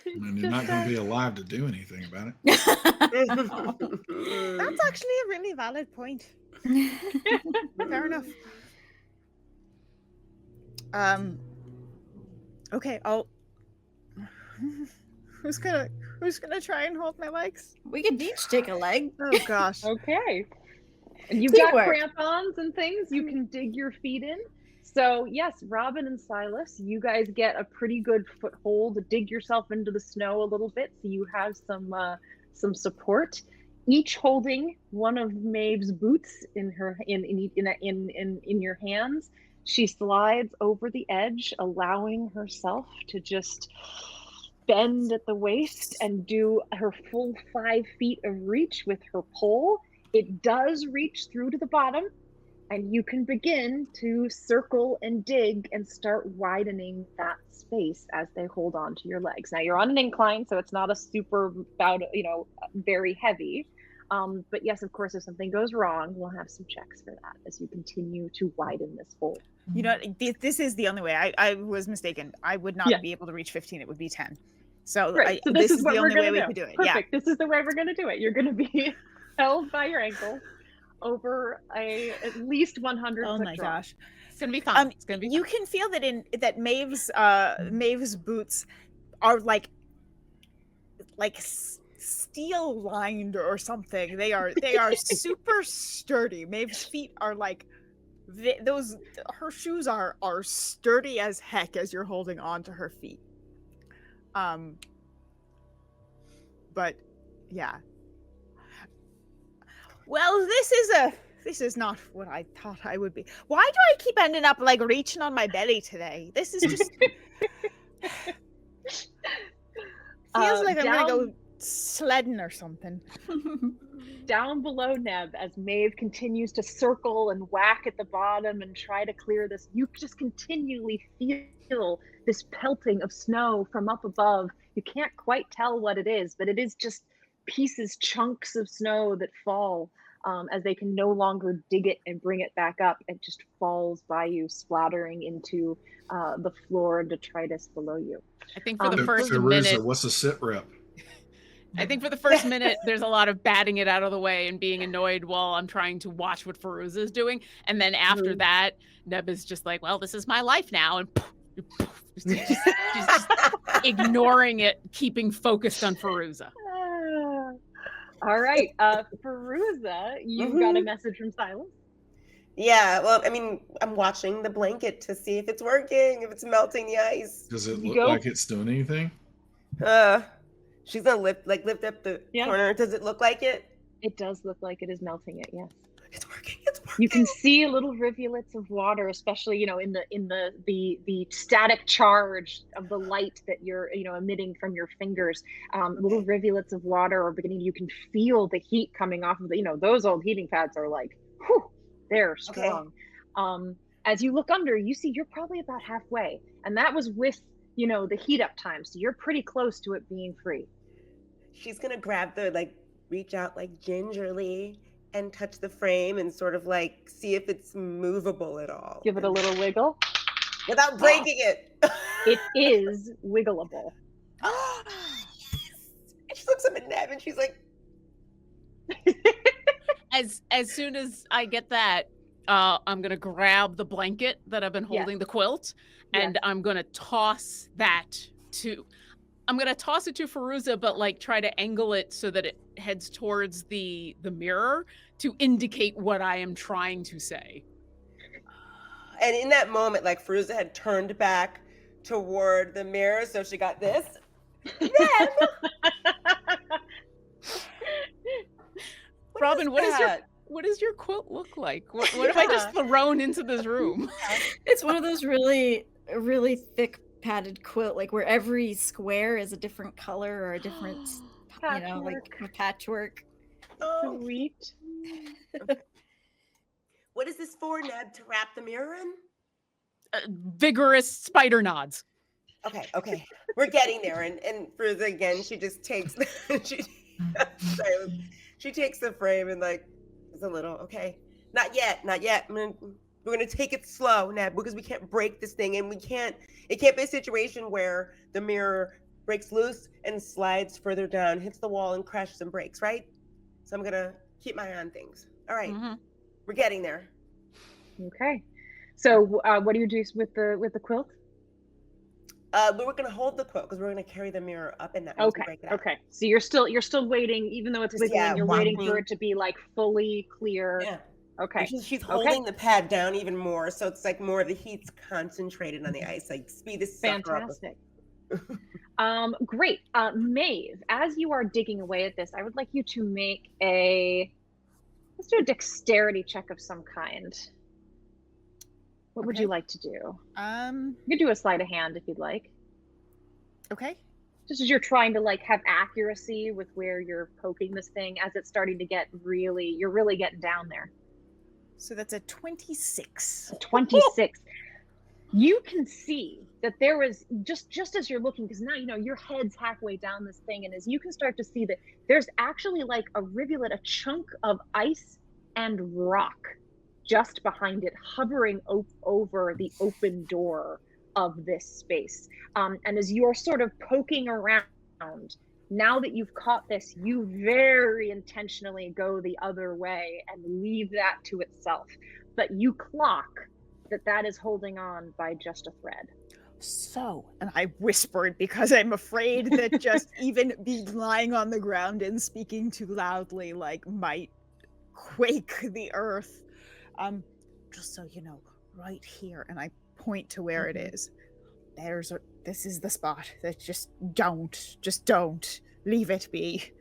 And you're not going to be alive to do anything about it. That's actually a really valid point. Fair enough. Okay, who's gonna try and hold my legs? We could each take a leg. Oh gosh. Okay. And you've Teamwork. got crampons and things you can dig your feet in. So yes, Robin and Silas, you guys get a pretty good foothold to dig yourself into the snow a little bit, so you have some support. Each holding one of Maeve's boots in your hands. She slides over the edge, allowing herself to just bend at the waist and do her full 5 feet of reach with her pole. It does reach through to the bottom, and you can begin to circle and dig and start widening that space as they hold on to your legs. Now you're on an incline, so it's not a super very heavy. But yes, of course, if something goes wrong, we'll have some checks for that as you continue to widen this hole. This is the only way. I was mistaken. I would not be able to reach 15. It would be 10. So, So this is the only way we do. could do it. Perfect. Yeah. This is the way we're going to do it. You're going to be held by your ankle over at least 100 Oh foot my drop. gosh. It's gonna be fun. It's gonna be. You can feel that Maeve's boots are like steel lined or something. They are super sturdy. Maeve's feet are like her shoes are sturdy as heck as you're holding on to her feet. But yeah. Well, this is not what I thought I would be. Why do I keep ending up like reaching on my belly today? This is just feels like I'm gonna go sledding or something. Down below Neb, as Maeve continues to circle and whack at the bottom and try to clear this, you just continually feel this pelting of snow from up above. You can't quite tell what it is, but it is just chunks of snow that fall as they can no longer dig it and bring it back up. It just falls by you, splattering into the floor and detritus below you. I think for the first Fairuza, minute, what's a sit rep? I think for the first minute, there's a lot of batting it out of the way and being annoyed while I'm trying to watch what Fairuza is doing. And then after that, Neb is just like, well, this is my life now. And She's just ignoring it, keeping focused on Fairuza. All right, Fairuza, you got a message from Silas? Yeah, well, I mean, I'm watching the blanket to see if it's working, if it's melting the ice. Does it You look go. like it's doing anything? She's gonna lift up the Yeah. corner. Does it look like it? It does look like it is melting it, yes. It's working. It's working. You can see little rivulets of water, especially, you know, in the static charge of the light that you're, you know, emitting from your fingers. Little rivulets of water are beginning. You can feel the heat coming off of the, you know, those old heating pads are like, whew, they're strong. As you look under, you see you're probably about halfway, and that was with, you know, the heat up time, so you're pretty close to it being free. She's gonna grab reach out gingerly and touch the frame and sort of see if it's movable at all. Give it a little wiggle. Without breaking it. It is wiggleable. Yes. And she looks up at Neb and she's like, As soon as I get that, I'm gonna grab the blanket that I've been holding, the quilt, and I'm gonna toss it to Fairuza, but try to angle it so that it heads towards the mirror to indicate what I am trying to say. and in that moment, Fairuza had turned back toward the mirror, so she got this. Neb! Robin, what does your quilt look like? What have I just thrown into this room? It's one of those really, really thick padded quilt, where every square is a different color or a different, a patchwork. Oh, Sweet. what is this for, Neb? To wrap the mirror in? Vigorous spider nods. Okay. We're getting there. And Fairuza, again, she just takes she takes the frame and it's a little, okay. Not yet. We're gonna take it slow, Neb, because we can't break this thing, and it can't be a situation where the mirror breaks loose and slides further down, hits the wall and crashes and breaks, right? So I'm gonna keep my eye on things. All right. We're getting there. Okay. So what do you do with the quilt? But we're gonna hold the quilt because we're gonna carry the mirror up, and that means we break it out. Okay. So you're still waiting, even though it's wiggling, you're waiting for it to be fully clear. Yeah. Okay. She's holding the pad down even more, so it's more of the heat's concentrated on the ice. Speed this sucker up. Fantastic. Great. Maeve, as you are digging away at this, I would like you to make let's do a dexterity check of some kind. What would you like to do? You could do a sleight of hand if you'd like. Okay. Just as you're trying to have accuracy with where you're poking this thing, as it's starting to get you're really getting down there. So that's a 26. 26. You can see that there was just as you're looking, because now your head's halfway down this thing, and as you can start to see that there's actually a rivulet, a chunk of ice and rock just behind it, hovering over the open door of this space. And as you're sort of poking around, now that you've caught this, you very intentionally go the other way and leave that to itself. But you clock that is holding on by just a thread. So, and I whispered because I'm afraid that just even be lying on the ground and speaking too loudly might quake the earth. Just so you know, right here, and I point to where it is. This is the spot. That just don't leave it be.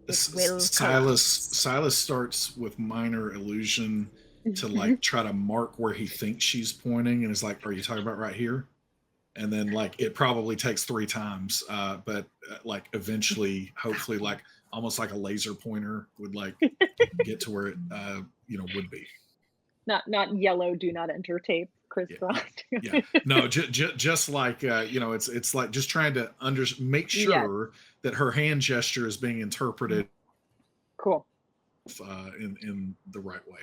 It will Silas starts with minor illusion to try to mark where he thinks she's pointing, and is are you talking about right here? And then it probably takes 3 times, but eventually, hopefully, almost like a laser pointer would get to where it would be. Not yellow do not enter tape crisscrossed. Yeah. No, just it's just trying to make sure that her hand gesture is being interpreted cool in the right way.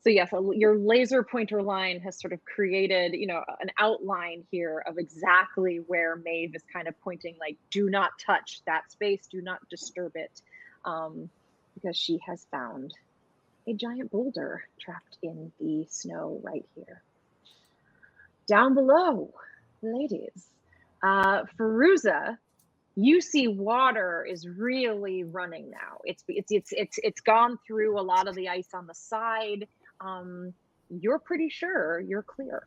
So yes, your laser pointer line has sort of created an outline here of exactly where Maeve is kind of pointing, do not touch that space, do not disturb it, because she has found a giant boulder trapped in the snow right here. Down below, ladies, Fairuza, you see water is really running now. It's gone through a lot of the ice on the side. You're pretty sure you're clear.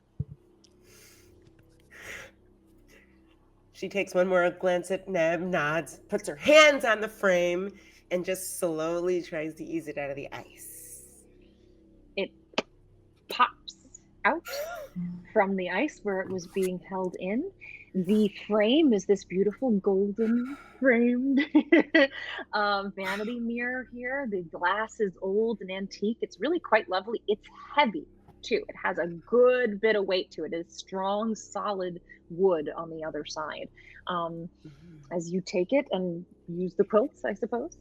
She takes one more glance at Neb, nods, puts her hands on the frame, and just slowly tries to ease it out of the ice. It pops out from the ice where it was being held in. The frame is this beautiful golden framed vanity mirror here. The glass is old and antique. It's really quite lovely. It's heavy too. It has a good bit of weight to it. It's strong, solid wood on the other side. As you take it and use the quilts, I suppose.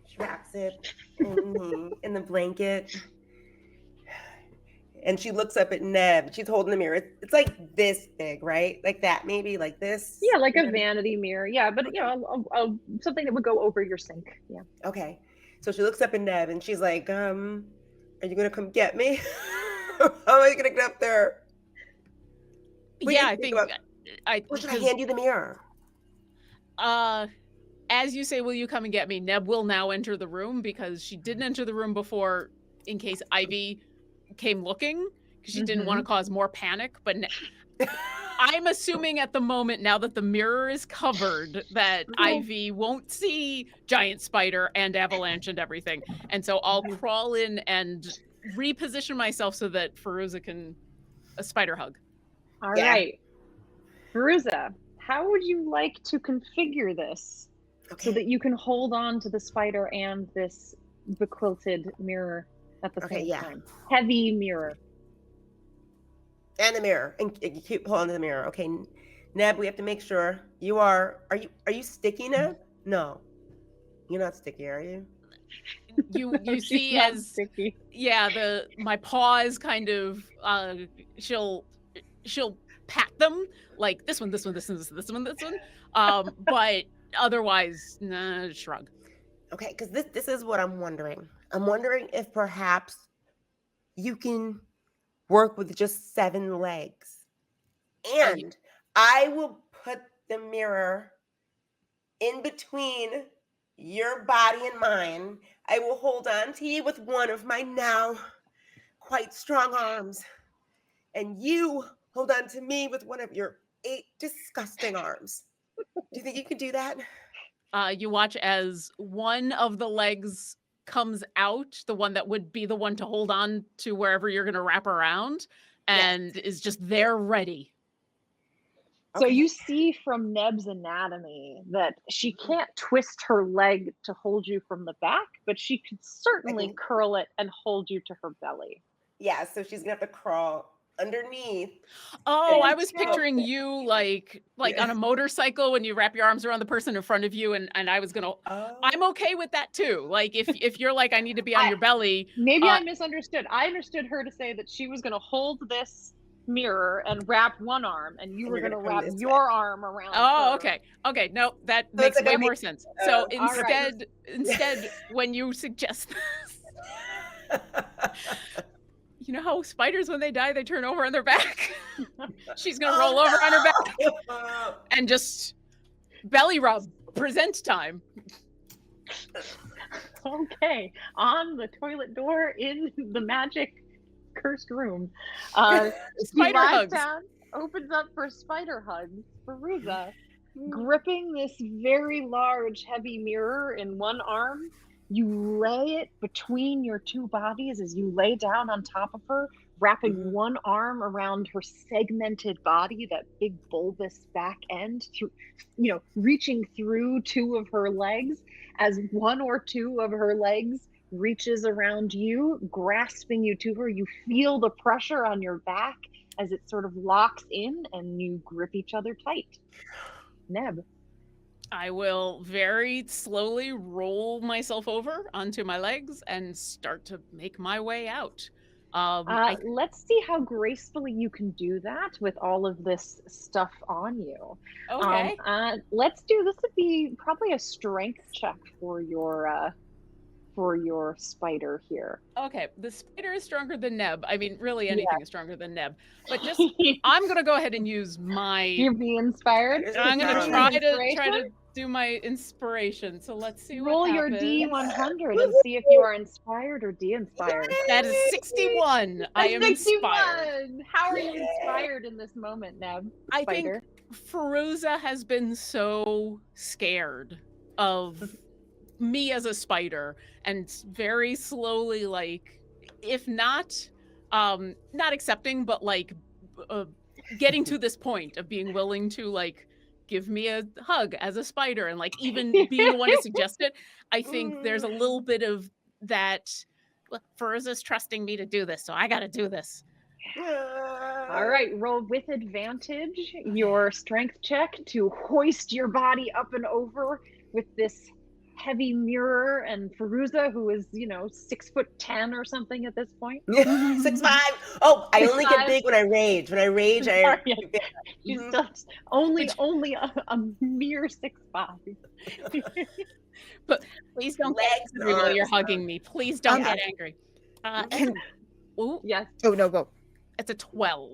She wraps it in the blanket. And she looks up at Neb. She's holding the mirror. It's like this big, right? Like that, maybe like this. Yeah, like a vanity mirror. Yeah, but something that would go over your sink. Yeah. Okay. So she looks up at Neb and she's like, are you gonna come get me? How am I gonna get up there? I think Or should I hand you the mirror? As you say, will you come and get me? Neb will now enter the room because she didn't enter the room before in case Ivy came looking because she didn't want to cause more panic. But I'm assuming at the moment, now that the mirror is covered, that Ivy won't see giant spider and avalanche and everything. And so I'll crawl in and reposition myself so that Fairuza can a spider hug. All right. Fairuza, how would you like to configure this so that you can hold on to the spider and this bequilted mirror at the same time? Heavy mirror. And the mirror. And you keep holding the mirror. Okay. Neb, we have to make sure you are you sticky, Neb? No. You're not sticky, are you? You see as sticky. Yeah, my paws kind of she'll pat them like this one, but otherwise shrug. Okay, because this is what I'm wondering. I'm wondering if perhaps you can work with just 7 legs. And I will put the mirror in between your body and mine. I will hold on to you with one of my now quite strong arms. And you hold on to me with one of your 8 disgusting arms. Do you think you could do that? You watch as one of the legs comes out, the one that would be the one to hold on to wherever you're going to wrap around, and is just there ready. So you see from Neb's anatomy that she can't twist her leg to hold you from the back, but she could certainly curl it and hold you to her belly. Yeah, so she's going to have to crawl underneath. Oh, I was picturing you like on a motorcycle when you wrap your arms around the person in front of you, and I was gonna I'm okay with that too. Like if you're like, I need to be on your belly. Maybe I misunderstood. I understood her to say that she was gonna hold this mirror and wrap one arm, and you were gonna wrap your arm around her. Okay, no, that makes way more sense. So instead when you suggest this, you know how spiders, when they die, they turn over on their back? She's going to roll over on her back and just belly rub. Present time. Okay. On the toilet door in the magic cursed room. Spider hugs. Down, opens up for spider hugs. Fairuza, gripping this very large, heavy mirror in one arm, you lay it between your 2 bodies as you lay down on top of her, wrapping one arm around her segmented body, that big bulbous back end, through, reaching through 2 of her legs, as 1 or 2 of her legs reaches around you, grasping you to her. You feel the pressure on your back as it sort of locks in, and you grip each other tight. Neb. I will very slowly roll myself over onto my legs and start to make my way out. Let's see how gracefully you can do that with all of this stuff on you. Okay. Let's do this. Would be probably a strength check for your for your spider here. Okay, the spider is stronger than Neb. I mean, really anything is stronger than Neb. But just, I'm going to go ahead and use my... You're being inspired? I'm going to Inspiration? try to do my inspiration. So let's see Roll what your happens. D100 and see if you are inspired or de-inspired. That is 61. I am 61. inspired. How are you inspired in this moment, Neb? I Spider? think Fairuza has been so scared of me as a spider, and very slowly, like, if not not accepting, but like getting to this point of being willing to like give me a hug as a spider, and like even being the one to suggest it. I think there's a little bit of that. Look, Fairuza's trusting me to do this, so I gotta do this. All right, roll with advantage your strength check to hoist your body up and over with this heavy mirror, and Fairuza, who is, 6'10" or something at this point. 6'5". Oh, I only 6'5". get big when I rage. When I rage, Sorry, I she's still only a mere 6'5". But please don't get angry while you're hugging me. Please don't get angry. Ooh, Yes, Oh no, go. it's a 12.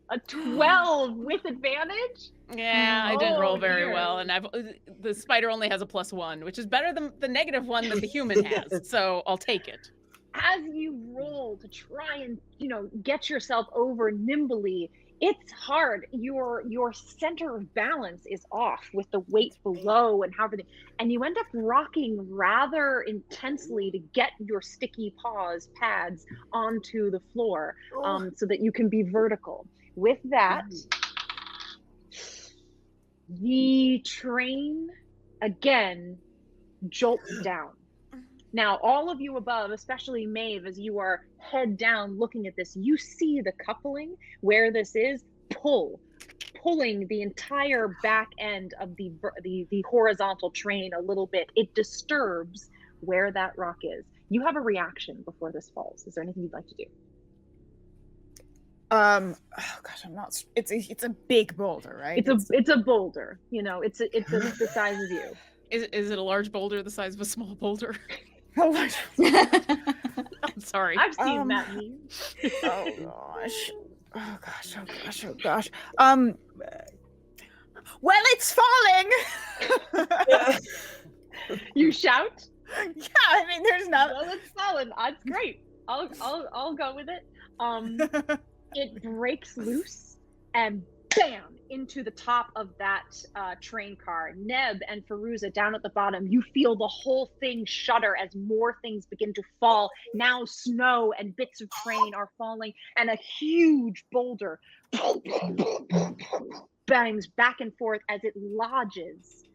a 12 with advantage. Yeah, I didn't roll Oh, very dear. well, and the spider only has a +1, which is better than the -1 that the human has. So I'll take it. As you roll to try and get yourself over nimbly, it's hard. Your center of balance is off with the weight below and how everything, and you end up rocking rather intensely to get your sticky pads onto the floor, so that you can be vertical. With that, the train again jolts down. Now, all of you above, especially Maeve, as you are head down looking at this, you see the coupling where this is pulling the entire back end of the horizontal train a little bit. It disturbs where that rock is. You have a reaction before this falls. Is there anything you'd like to do? Oh gosh, I'm not. It's a big boulder, right? It's a boulder. It's the size of you. Is it a large boulder the size of a small boulder? Oh gosh. I'm sorry. I've seen that meme. Oh gosh. Oh gosh. Oh gosh. Oh gosh. Well, it's falling. You shout. Yeah, I mean, there's not. Well, it's fallen. That's great. I'll go with it. It breaks loose and bam into the top of that train car. Neb and Fairuza down at the bottom. You feel the whole thing shudder as more things begin to fall. Now snow and bits of train are falling, and a huge boulder bangs back and forth as it lodges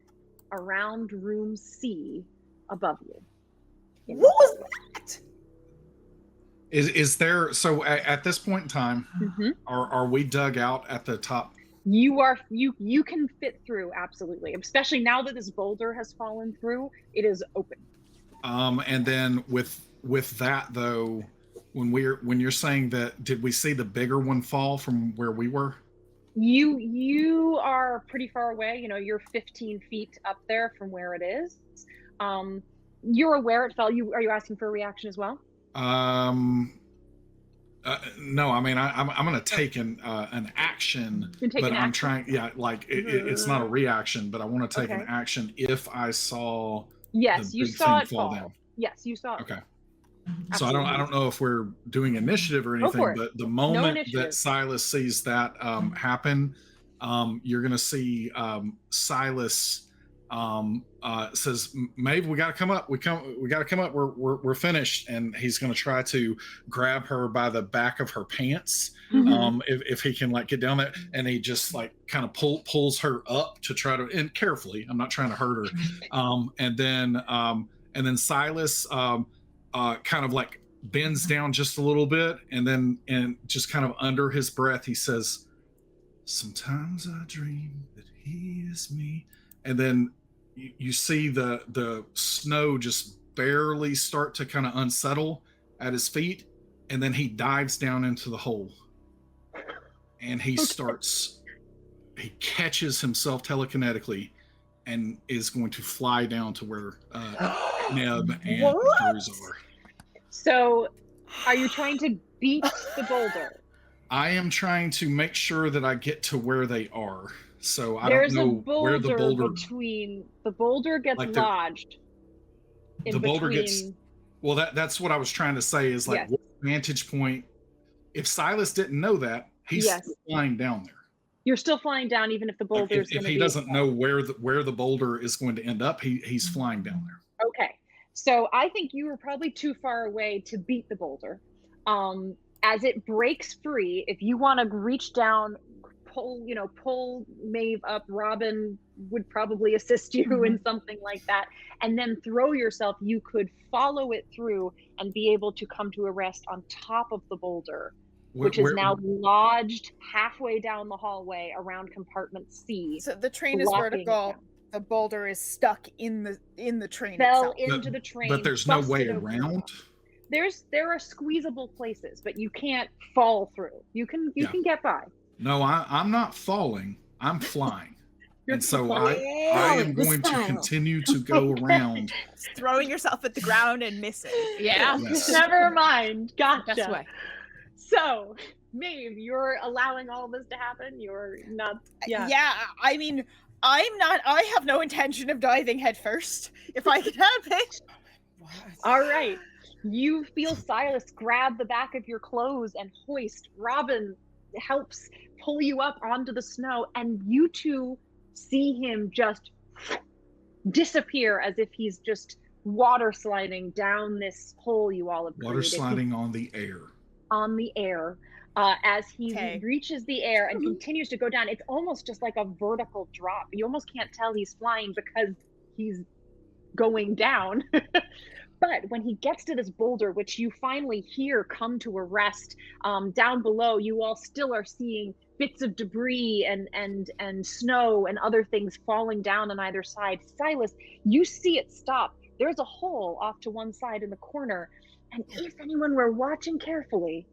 around room C above you. What was that? Is there, so at this point in time, Mm-hmm. are we dug out at the top? You can fit through, absolutely, especially now that this boulder has fallen through. It is open. And then with that though, when you're saying that, did we see the bigger one fall from where we were? You are pretty far away. You're 15 feet up there from where it is. You're aware it fell. Are you asking for a reaction as well? No, I mean I'm going to take an action, but I'm trying. Yeah, like it's not a reaction, but I want to take an action if I saw. Yes, the you big saw thing it fall down. Yes, you saw it. Okay. Absolutely. So I don't know if we're doing initiative or anything, but the moment that Silas sees that happen, you're going to see Silas says, Maeve, we got to come up. We got to come up. We're finished. And he's going to try to grab her by the back of her pants. Mm-hmm. If he can like get down there, and he just like kind of pulls her up to try to, and carefully, I'm not trying to hurt her. And then Silas, kind of like bends down just a little bit, and just kind of under his breath, he says, sometimes I dream that he is me. And then you see the snow just barely start to kind of unsettle at his feet. And then he dives down into the hole, and he catches himself telekinetically and is going to fly down to where Neb and What? Fairuza are. So, are you trying to beat the boulder? I am trying to make sure that I get to where they are. So I There's don't a know where the boulder. between the boulder gets Like lodged. In the boulder between, gets. Well, that's what I was trying to say. Is like Yes. what vantage point. If Silas didn't know that, he's Yes. still flying down there. You're still flying down, even if the Like, boulder's if going to he be. doesn't know where the boulder is going to end up, he's flying down there. Okay, so I think you were probably too far away to beat the boulder. As it breaks free, if you want to reach down, pull Maeve up. Robin would probably assist you in something like that, and then throw yourself. You could follow it through and be able to come to a rest on top of the boulder, which is now lodged halfway down the hallway around compartment C. So the train is blocking it vertical. down. The boulder is stuck in the train Fell itself. into the train. But there's no way busted open. around. There are squeezable places, but you can't fall through. You can get by. No, I'm not falling. I'm flying. You're And so flying. I am going to continue to go around. Throwing yourself at the ground and missing. Yeah. Yes. Never mind. Gotcha. Best way. So, Maeve, you're allowing all this to happen. You're not. Yeah. Yeah, I mean, I have no intention of diving head first, if I can help it. All right. You feel Silas grab the back of your clothes and hoist. Robin helps pull you up onto the snow, and you two see him just disappear as if he's just water sliding down this hole you all have Water created. sliding on the air. On the air. As he Okay. reaches the air and continues to go down. It's almost just like a vertical drop. You almost can't tell he's flying because he's going down. But when he gets to this boulder, which you finally hear come to a rest, down below, you all still are seeing bits of debris and snow and other things falling down on either side. Silas, you see it stop. There's a hole off to one side in the corner. And if anyone were watching carefully,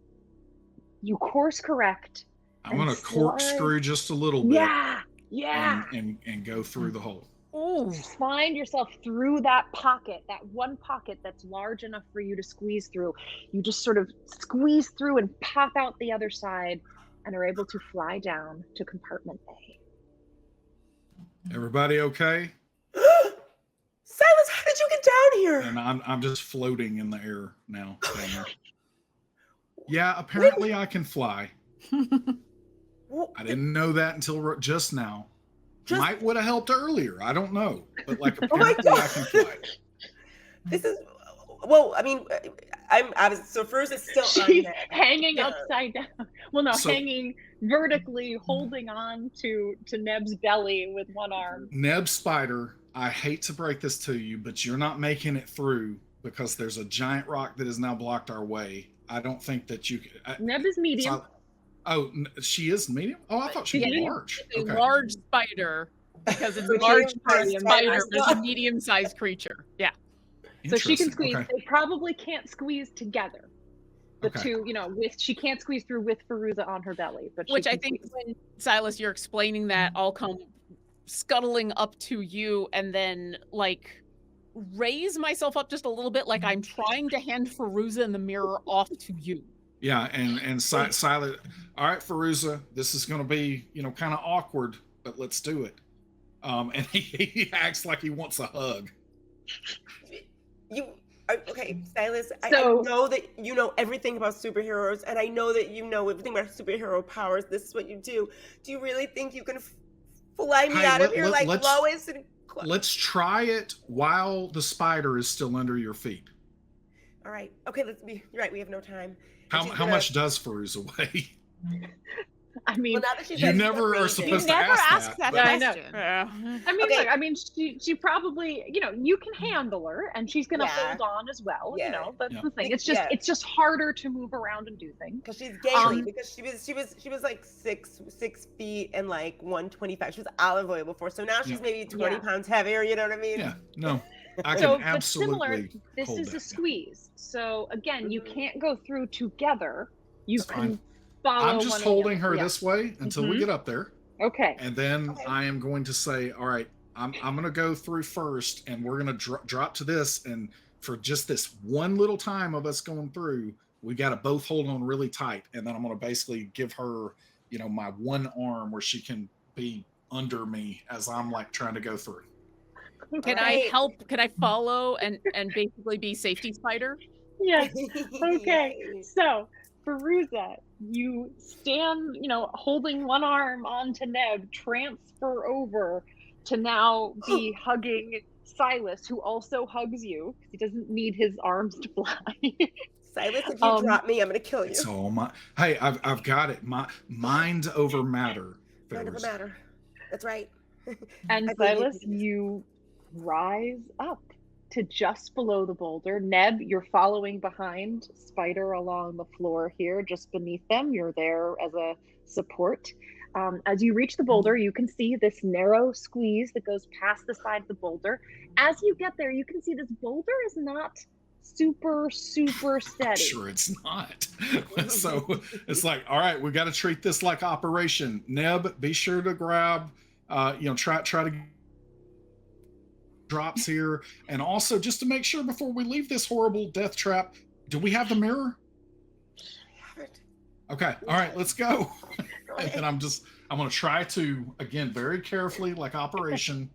you course correct. I'm going to corkscrew just a little bit. Yeah. And go through the hole. Ooh. Find yourself through that pocket, that one pocket that's large enough for you to squeeze through. You just sort of squeeze through and pop out the other side and are able to fly down to compartment A. Everybody okay? Silas, how did you get down here? And I'm just floating in the air now. Down there. Yeah, apparently I can fly. I didn't know that until just now. Might would have helped earlier. I don't know, but like apparently I can fly. This is well. I mean, I was so first it's still She's on hanging upside down. Well, no, So- hanging vertically, holding on to Neb's belly with one arm. Neb Spider, I hate to break this to you, but you're not making it through because there's a giant rock that has now blocked our way. I don't think that you can. Neb is medium. She is medium? Oh, I thought she was Medium. large. A Okay. large spider, because it's a Medium large sized spider, spider. but it's a medium-sized creature. Yeah. So she can Interesting. squeeze. Okay. They probably can't squeeze together. The Okay. two, she can't squeeze through with Fairuza on her belly. But she Which I can think squeeze. when Silas, you're explaining that, I'll come scuttling up to you and then like raise myself up just a little bit, like I'm trying to hand Fairuza in the mirror off to you. Yeah, and Silas, all right, Fairuza, this is going to be, kind of awkward, but let's do it. And he acts like he wants a hug. Okay, Silas, I So- know that you know everything about superheroes, and I know that you know everything about superhero powers. This is what you do. Do you really think you can fly me Hey, out of here like let's- Lois and Clark? Let's try it while the spider is still under your feet. All right. Okay, you're right. We have no time. How much does Fairuza weigh? I mean, Well, now that she's You like, never are raising- supposed to never ask ask that but- I know. question. look, Okay. I mean, she probably, you can handle her, and she's gonna Yeah. hold on as well. Yeah. That's Yeah. the thing. Yeah. It's just harder to move around and do things. Because she's gangly. Because she was like 6 feet and like 125. She was olive oil before, so now she's Yeah. maybe 20 Yeah. pounds heavier. You know what I mean? Yeah, no, I So, can but similar, absolutely this hold is that, a yeah. squeeze. So again, you Mhm. can't go through together. You That's can fine. follow. I'm one just of holding the other. her Yeah. this way until we Mhm. get up there. Okay. And then Okay. I am going to say, all right, I'm going to go through first, and we're going to drop to this. And for just this one little time of us going through, we got to both hold on really tight. And then I'm going to basically give her, my one arm where she can be under me as I'm like trying to go through. Can I help? Can I follow and basically be safety spider? Yes. Okay. Yay. So, Fairuza, you stand, holding one arm onto Neb, transfer over to now be hugging Silas, who also hugs you because he doesn't need his arms to fly. Silas, if you drop me, I'm going to kill you. It's all my. Hey, I've got it. Mind over matter. Mind over matter. That's right. And Silas, you rise up to just below the boulder. Neb, you're following behind Spider along the floor here, just beneath them. You're there as a support. As you reach the boulder, you can see this narrow squeeze that goes past the side of the boulder. As you get there, you can see this boulder is not super steady. Sure, it's not. So it's like, all right, we got to treat this like Operation Neb. Be sure to grab, try to drops here, and also just to make sure before we leave this horrible death trap, do we have the mirror? Okay, all right, let's go. And then I'm going to try to, again, very carefully, like Operation,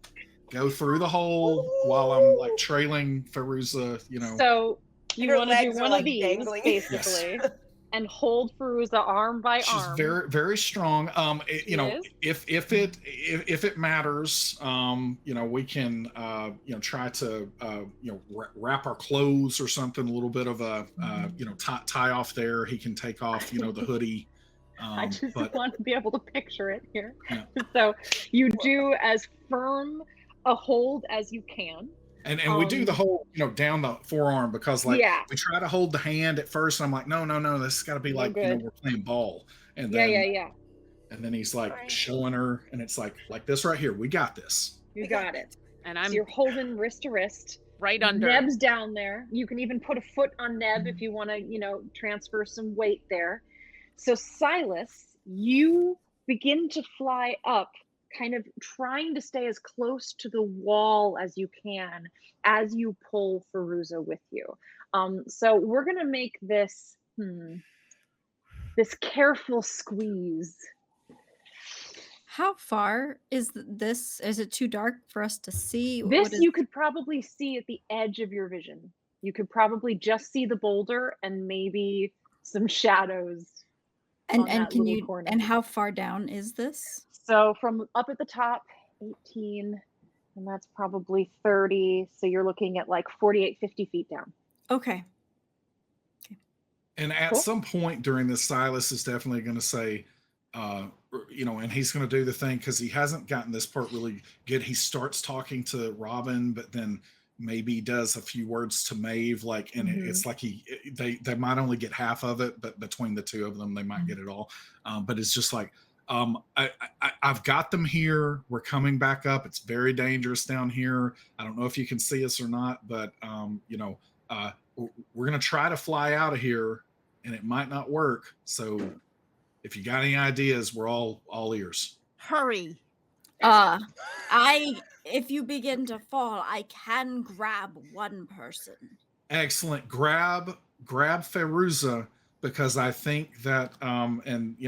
go through the hole while I'm like trailing Fairuza, So you want to do one like of these, dangling. basically, and hold Fairuza arm by She's arm. very, very strong. If it matters, we can, try to, wrap our clothes or something, a little bit of a, tie off there. He can take off, the hoodie. I just want to be able to picture it here. Yeah. So you do as firm a hold as you can. And we do the whole, down the forearm, because we try to hold the hand at first. And I'm like, no, this has got to be like, we're playing ball. And then, and then he's like showing her, and it's like this right here. We got this. You got it. And So you're holding wrist to wrist. right under. Neb's down there. You can even put a foot on Neb if you want to, transfer some weight there. So Silas, you begin to fly up, kind of trying to stay as close to the wall as you can as you pull Fairuza with you. So we're going to make this this careful squeeze. How far is this? Is it too dark for us to see? This you could probably see at the edge of your vision. You could probably just see the boulder and maybe some shadows. And can you corner. And how far down is this? So from up at the top, 18, and that's probably 30. So you're looking at like 48, 50 feet down. Okay. And at some point during this, Silas is definitely going to say, and he's going to do the thing, because he hasn't gotten this part really good. He starts talking to Robin, but then maybe does a few words to Maeve, and it's like they might only get half of it, but between the two of them, they might get it all. But it's just like, I've got them here. We're coming back up. It's very dangerous down here. I don't know if you can see us or not, but we're going to try to fly out of here, and it might not work. So if you got any ideas, we're all ears. Hurry. If you begin to fall, I can grab one person. Excellent. Grab Fairuza, because I think that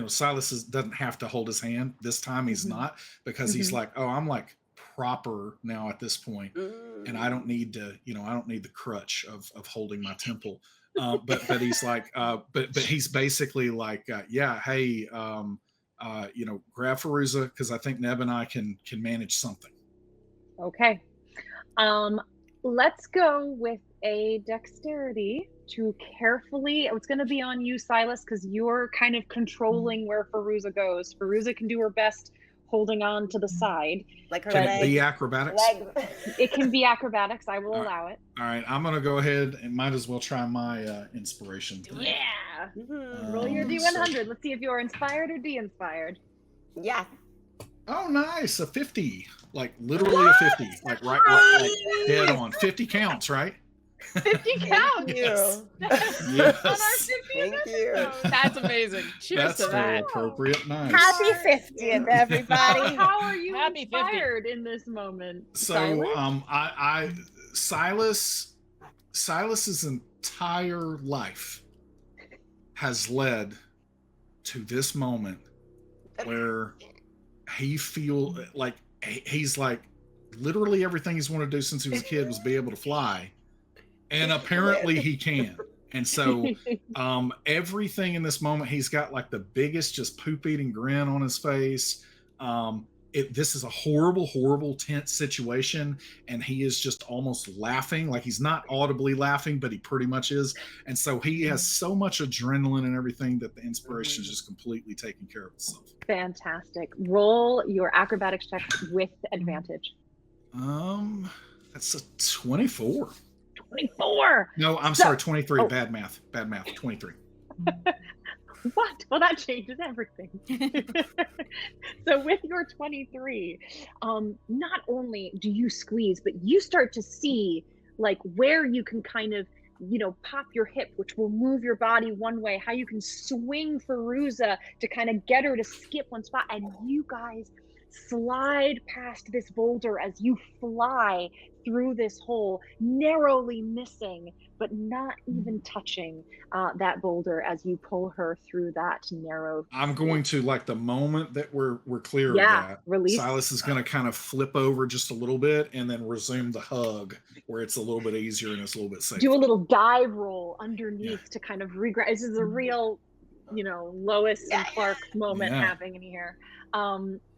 Silas doesn't have to hold his hand this time. He's not, because he's like, oh, I'm like proper now at this point, and I don't need to, I don't need the crutch of holding my temple. But he's like, but he's basically like, hey, grab Fairuza, because I think Neb and I can manage something. Okay. Let's go with a dexterity to carefully, it's going to be on you, Silas, because you're kind of controlling where Fairuza goes. Fairuza can do her best holding on to the side. Like her Can legs. it be acrobatics? It can be acrobatics. I will allow it. All right, I'm going to go ahead and might as well try my inspiration. Yeah. Roll your D100. Let's see if you're inspired or de-inspired. Yeah. Oh, nice. A 50. Like literally a 50. Like right dead on. 50 counts, right? 50 counts. Yes. On our 50th Thank you. episode. That's amazing. Cheers That's to very that. appropriate. Nice. Happy 50th, everybody. How are you Happy 50. inspired in this moment? So Silas? Silas's entire life has led to this moment where he feel like he's like literally everything he's wanted to do since he was a kid was be able to fly, and apparently he can. And so everything in this moment, he's got like the biggest just poop eating grin on his face. This is a horrible, tense situation, and he is just almost laughing. Like he's not audibly laughing, but he pretty much is. And so he has so much adrenaline and everything that the inspiration is just completely taking care of itself. Fantastic. Roll your acrobatics check with advantage. That's a 24. 24. No, I'm sorry, 23. Bad math. 23. What? Well, that changes everything. So with your 23, not only do you squeeze, but you start to see like where you can kind of, pop your hip, which will move your body one way, how you can swing Fairuza to kind of get her to skip one spot. And you guys slide past this boulder as you fly through this hole, narrowly missing, but not even touching that boulder as you pull her through that narrow. I'm going to, like, the moment that we're clear of that, release. Silas is going to kind of flip over just a little bit and then resume the hug where it's a little bit easier and it's a little bit safer. Do a little dive roll underneath to kind of regrab. This is a real, Lois and Clark moment happening here.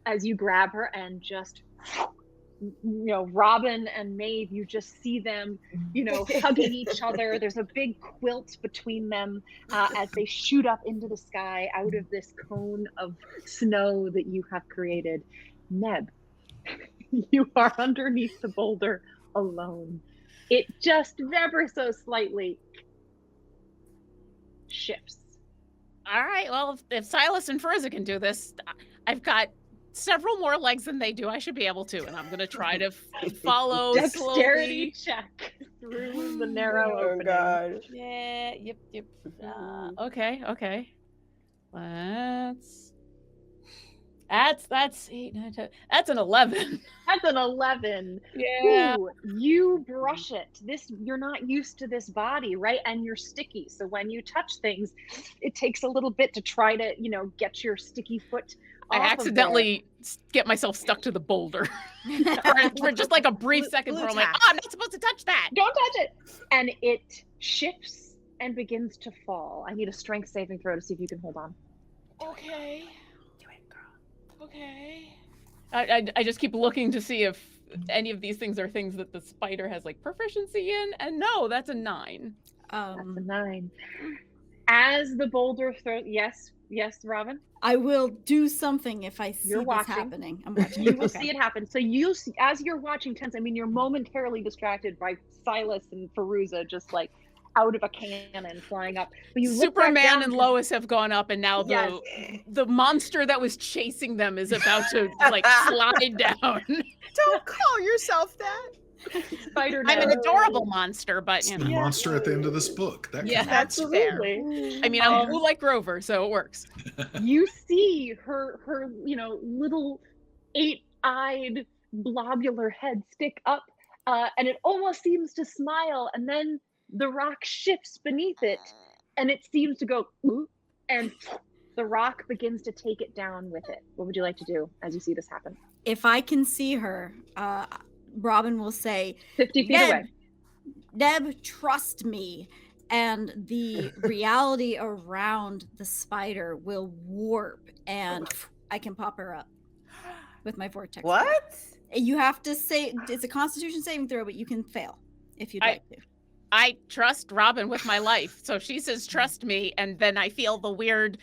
As you grab her and just, Robin and Maeve, you just see them, hugging each other. There's a big quilt between them as they shoot up into the sky out of this cone of snow that you have created. Neb, you are underneath the boulder alone. It just ever so slightly shifts. All right. Well, if Silas and Fairuza can do this, I've got several more legs than they do. I should be able to, and I'm going to try to follow Dexterity slowly. check through the narrow opening. God. Yeah. Yep. Okay. That's 8, 9, 10. That's an 11. That's an 11. Yeah. Ooh, you brush it. You're not used to this body, right? And you're sticky. So when you touch things, it takes a little bit to try to, get your sticky foot I off accidentally get myself stuck to the boulder for just like a brief second where I'm like, I'm not supposed to touch that. Don't touch it. And it shifts and begins to fall. I need a strength saving throw to see if you can hold on. Okay. Do it, girl. Okay. I just keep looking to see if any of these things are things that the spider has like proficiency in, and no, that's a 9. That's a 9. As the boulder throws, yes, Robin. I will do something if I see You're this watching. happening. I'm watching. You will see it happen. So you'll see, as you're watching tense, you're momentarily distracted by Silas and Fairuza just like out of a cannon flying up. But you look back Superman down and Lois have gone up, and now the monster that was chasing them is about to like slide down. Don't call yourself that. Spider. I'm an adorable monster, but It's the monster at the end of this book. That's fair. I mean, I'm cool like Grover, so it works. You see her little 8-eyed blobular head stick up, and it almost seems to smile, and then the rock shifts beneath it, and it seems to go, and the rock begins to take it down with it. What would you like to do as you see this happen? If I can see her, Robin will say, 50 feet away. Neb, trust me. And the reality around the spider will warp, and I can pop her up with my vortex. What? You have to say, it's a Constitution saving throw, but you can fail if you'd like to. I trust Robin with my life. So she says, trust me. And then I feel the weird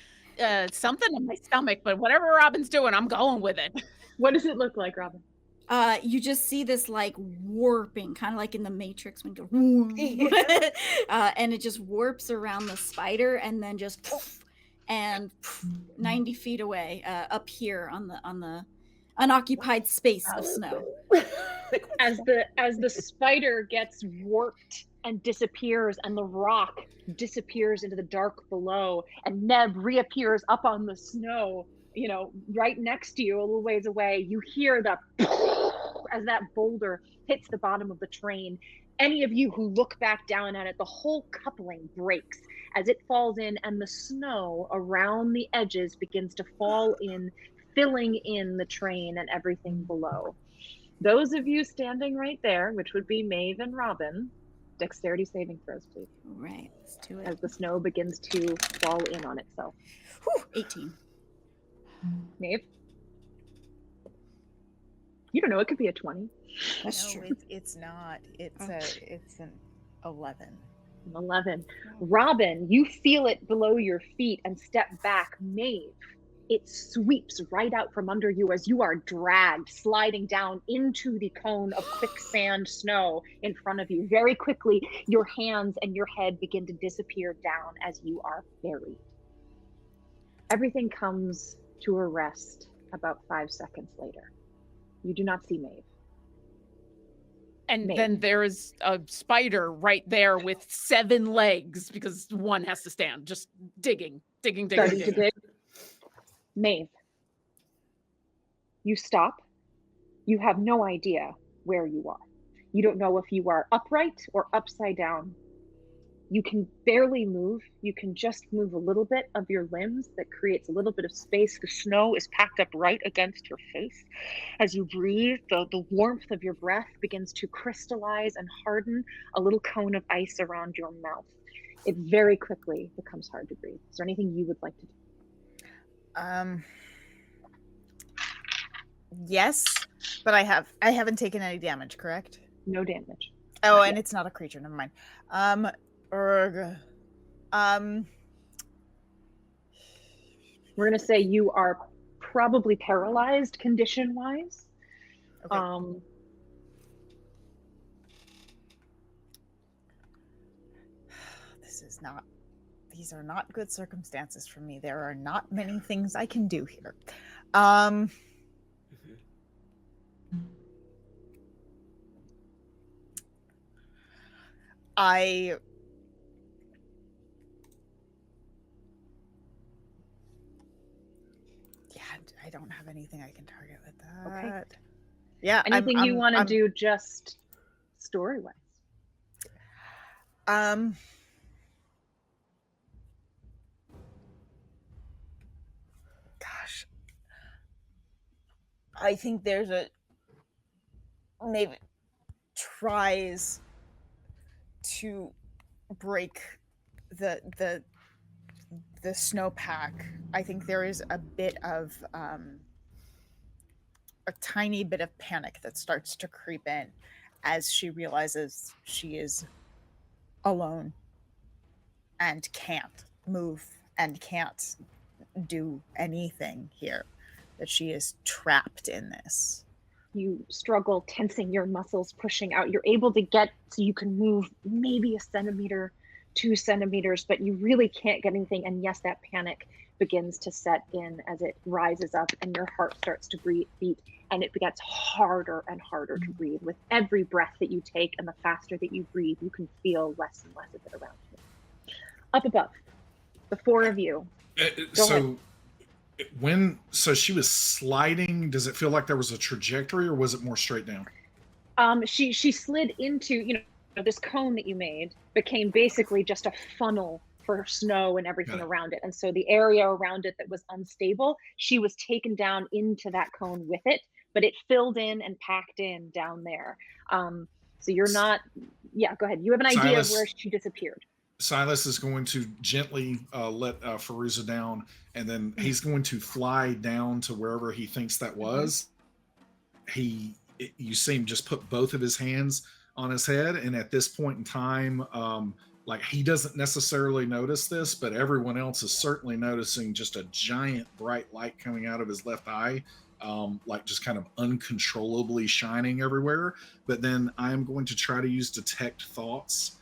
something in my stomach, but whatever Robin's doing, I'm going with it. What does it look like, Robin? You just see this like warping, kind of like in the Matrix when you go, and it just warps around the spider and then just poof, and poof, 90 feet away, up here on the unoccupied space of snow. As the spider gets warped and disappears, and the rock disappears into the dark below, and Neb reappears up on the snow, you know, right next to you, a little ways away. You hear the as that boulder hits the bottom of the train. Any of you who look back down at it, the whole coupling breaks as it falls in, and the snow around the edges begins to fall in, filling in the train and everything below. Those of you standing right there, which would be Maeve and Robin, dexterity saving throws, please. All right, let's do it. As the snow begins to fall in on itself. Whew, 18. Maeve? You don't know, it could be a 20. That's No, true. it's not. It's an 11. An 11. Robin, you feel it below your feet and step back. Maeve, it sweeps right out from under you as you are dragged, sliding down into the cone of quicksand snow in front of you. Very quickly, your hands and your head begin to disappear down as you are buried. Everything comes to a rest about 5 seconds later. You do not see Maeve. And Maeve. then there is a spider right there with 7 legs because one has to stand, just digging. Starting to dig. Maeve, you stop. You have no idea where you are. You don't know if you are upright or upside down. You can barely move. You can just move a little bit of your limbs. That creates a little bit of space. The snow is packed up right against your face. As you breathe, the warmth of your breath begins to crystallize and harden a little cone of ice around your mouth. It very quickly becomes hard to breathe. Is there anything you would like to do? Yes, but I haven't taken any damage, correct? No damage. Oh, Not and yet. it's not a creature. Never mind. We're gonna say you are probably paralyzed condition-wise. Okay. These are not good circumstances for me. There are not many things I can do here. I don't have anything I can target with that. Okay. Yeah. Anything you want to do just story-wise? Gosh. I think there's maybe tries to break the snowpack. I think there is a bit of a tiny bit of panic that starts to creep in as she realizes she is alone and can't move and can't do anything here, that she is trapped in this. You struggle, tensing your muscles, pushing out. You're able to get so you can move maybe 1 centimeter, 2 centimeters, but you really can't get anything. And yes, that panic begins to set in as it rises up and your heart starts to beat, and it gets harder and harder to breathe. With every breath that you take and the faster that you breathe, you can feel less and less of it around you. Up above, the 4 of you. So she was sliding, does it feel like there was a trajectory or was it more straight down? She slid into, this cone that you made became basically just a funnel for snow and everything around it. And so the area around it that was unstable, she was taken down into that cone with it, but it filled in and packed in down there. So you're not, go ahead. You have an idea of where she disappeared. Silas is going to gently let Fairuza down, and then he's going to fly down to wherever he thinks that was. You see him just put both of his hands on his head, and at this point in time, he doesn't necessarily notice this, but everyone else is certainly noticing just a giant bright light coming out of his left eye, just kind of uncontrollably shining everywhere. But then I am going to try to use detect thoughts.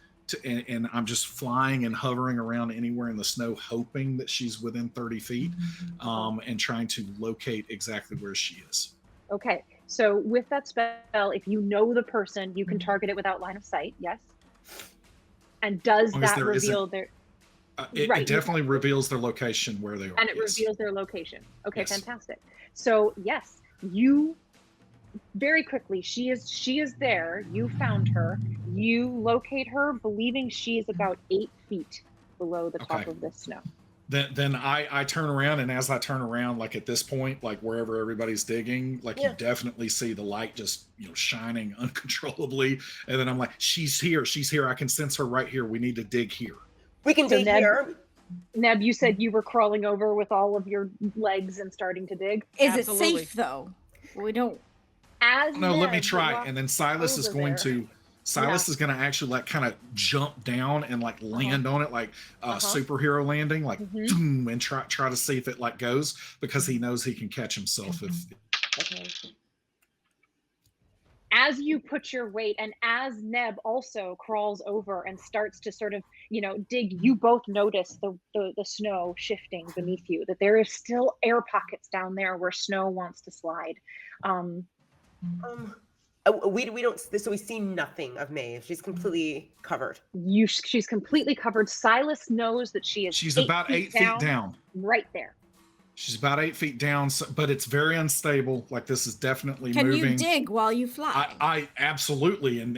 And I'm just flying and hovering around anywhere in the snow, hoping that she's within 30 feet, and trying to locate exactly where she is. Okay, so with that spell, if you know the person, you can target it without line of sight, yes? And does long as that there isn't- reveal their It definitely reveals their location where they are. and it yes. reveals their location? Okay, Yes. fantastic. So yes, you very quickly, she is there. You found her. You locate her, believing she is about 8 feet below the top Okay. of this snow. Then I turn around, and as I turn around, like at this point, like wherever everybody's digging, like you definitely see the light just shining uncontrollably, and then I'm like, she's here, I can sense her right here. We need to dig here. We can dig here. Neb, you said you were crawling over with all of your legs and starting to dig. Is Absolutely. it safe though? We don't. No, let me Neb try. walks And then Silas is over going there. to Silas is going to actually like kind of jump down and like land on it like superhero landing, like boom, and try to see if it like goes, because he knows he can catch himself if. Okay. As you put your weight, and as Neb also crawls over and starts to sort of, dig, you both notice the snow shifting beneath you, that there is still air pockets down there where snow wants to slide. We don't, so we see nothing of Maeve. She's completely covered. She's completely covered. Silas knows that she's about 8 feet down. Right there. She's about 8 feet down, but it's very unstable. Like this is definitely Can moving. you dig while you fly? I absolutely, and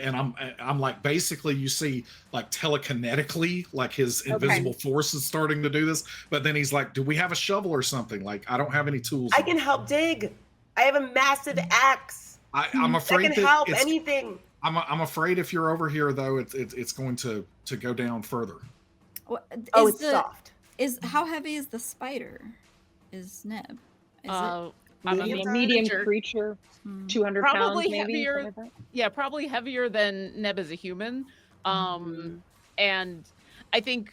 I'm like, basically you see like telekinetically, like his invisible force is starting to do this, but then he's like, do we have a shovel or something? Like, I don't have any tools. I can help dig. I have a massive axe. I'm afraid I can help anything. I'm afraid if you're over here though, it's going to go down further. It's soft. How heavy is the spider? Is Neb? I'm a medium creature, 200 probably pounds, maybe. heavier. Yeah, probably heavier than Neb as a human. And I think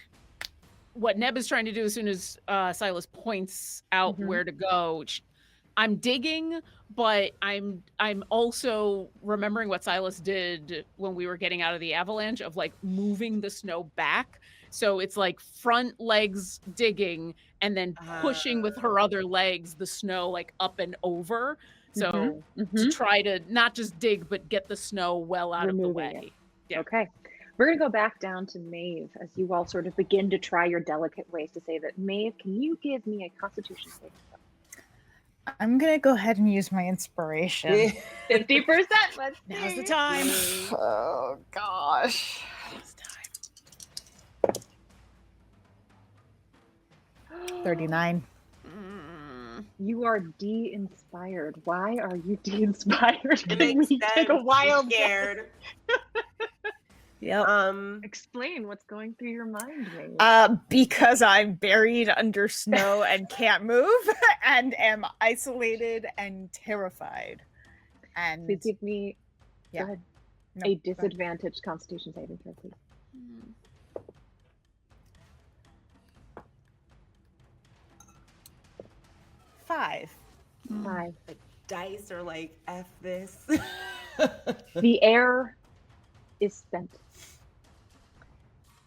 what Neb is trying to do as soon as Silas points out where to go, I'm digging, but I'm also remembering what Silas did when we were getting out of the avalanche of like moving the snow back. So it's like front legs digging and then pushing with her other legs the snow like up and over. So to try to not just dig, but get the snow well out of the way. Yeah. Okay. We're going to go back down to Maeve as you all sort of begin to try your delicate ways to say that. Maeve, can you give me a constitution saving throw? I'm going to go ahead and use my inspiration. 50%. Now's the time. Oh, gosh. It's time. 39. You are de-inspired. Why are you de-inspired? It makes sense. Take a wild scared. Yep. Explain what's going through your mind, Maeve. Because I'm buried under snow and can't move and am isolated and terrified. And Please give me yeah. go ahead. No, A go ahead. disadvantaged constitution saving throw, please. 5. 5. The dice are like, F this. The air is spent.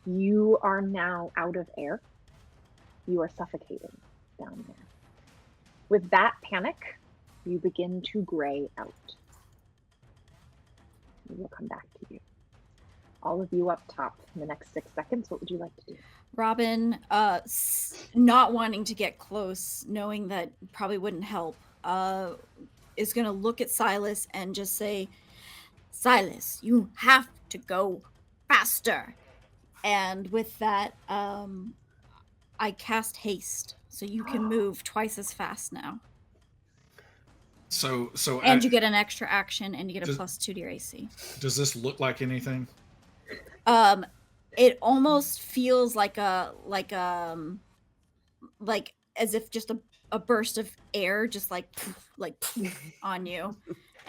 You are now out of air. You are suffocating down there. With that panic, you begin to gray out. We will come back to you. All of you up top in the next 6 seconds, what would you like to do? Robin, not wanting to get close, knowing that probably wouldn't help, is going to look at Silas and just say, Silas, you have to go faster. And with that, I cast haste, so you can move twice as fast now. So and you get an extra action, and you get a +2 to your AC. Does this look like anything? It almost feels like as if just a burst of air just like on you,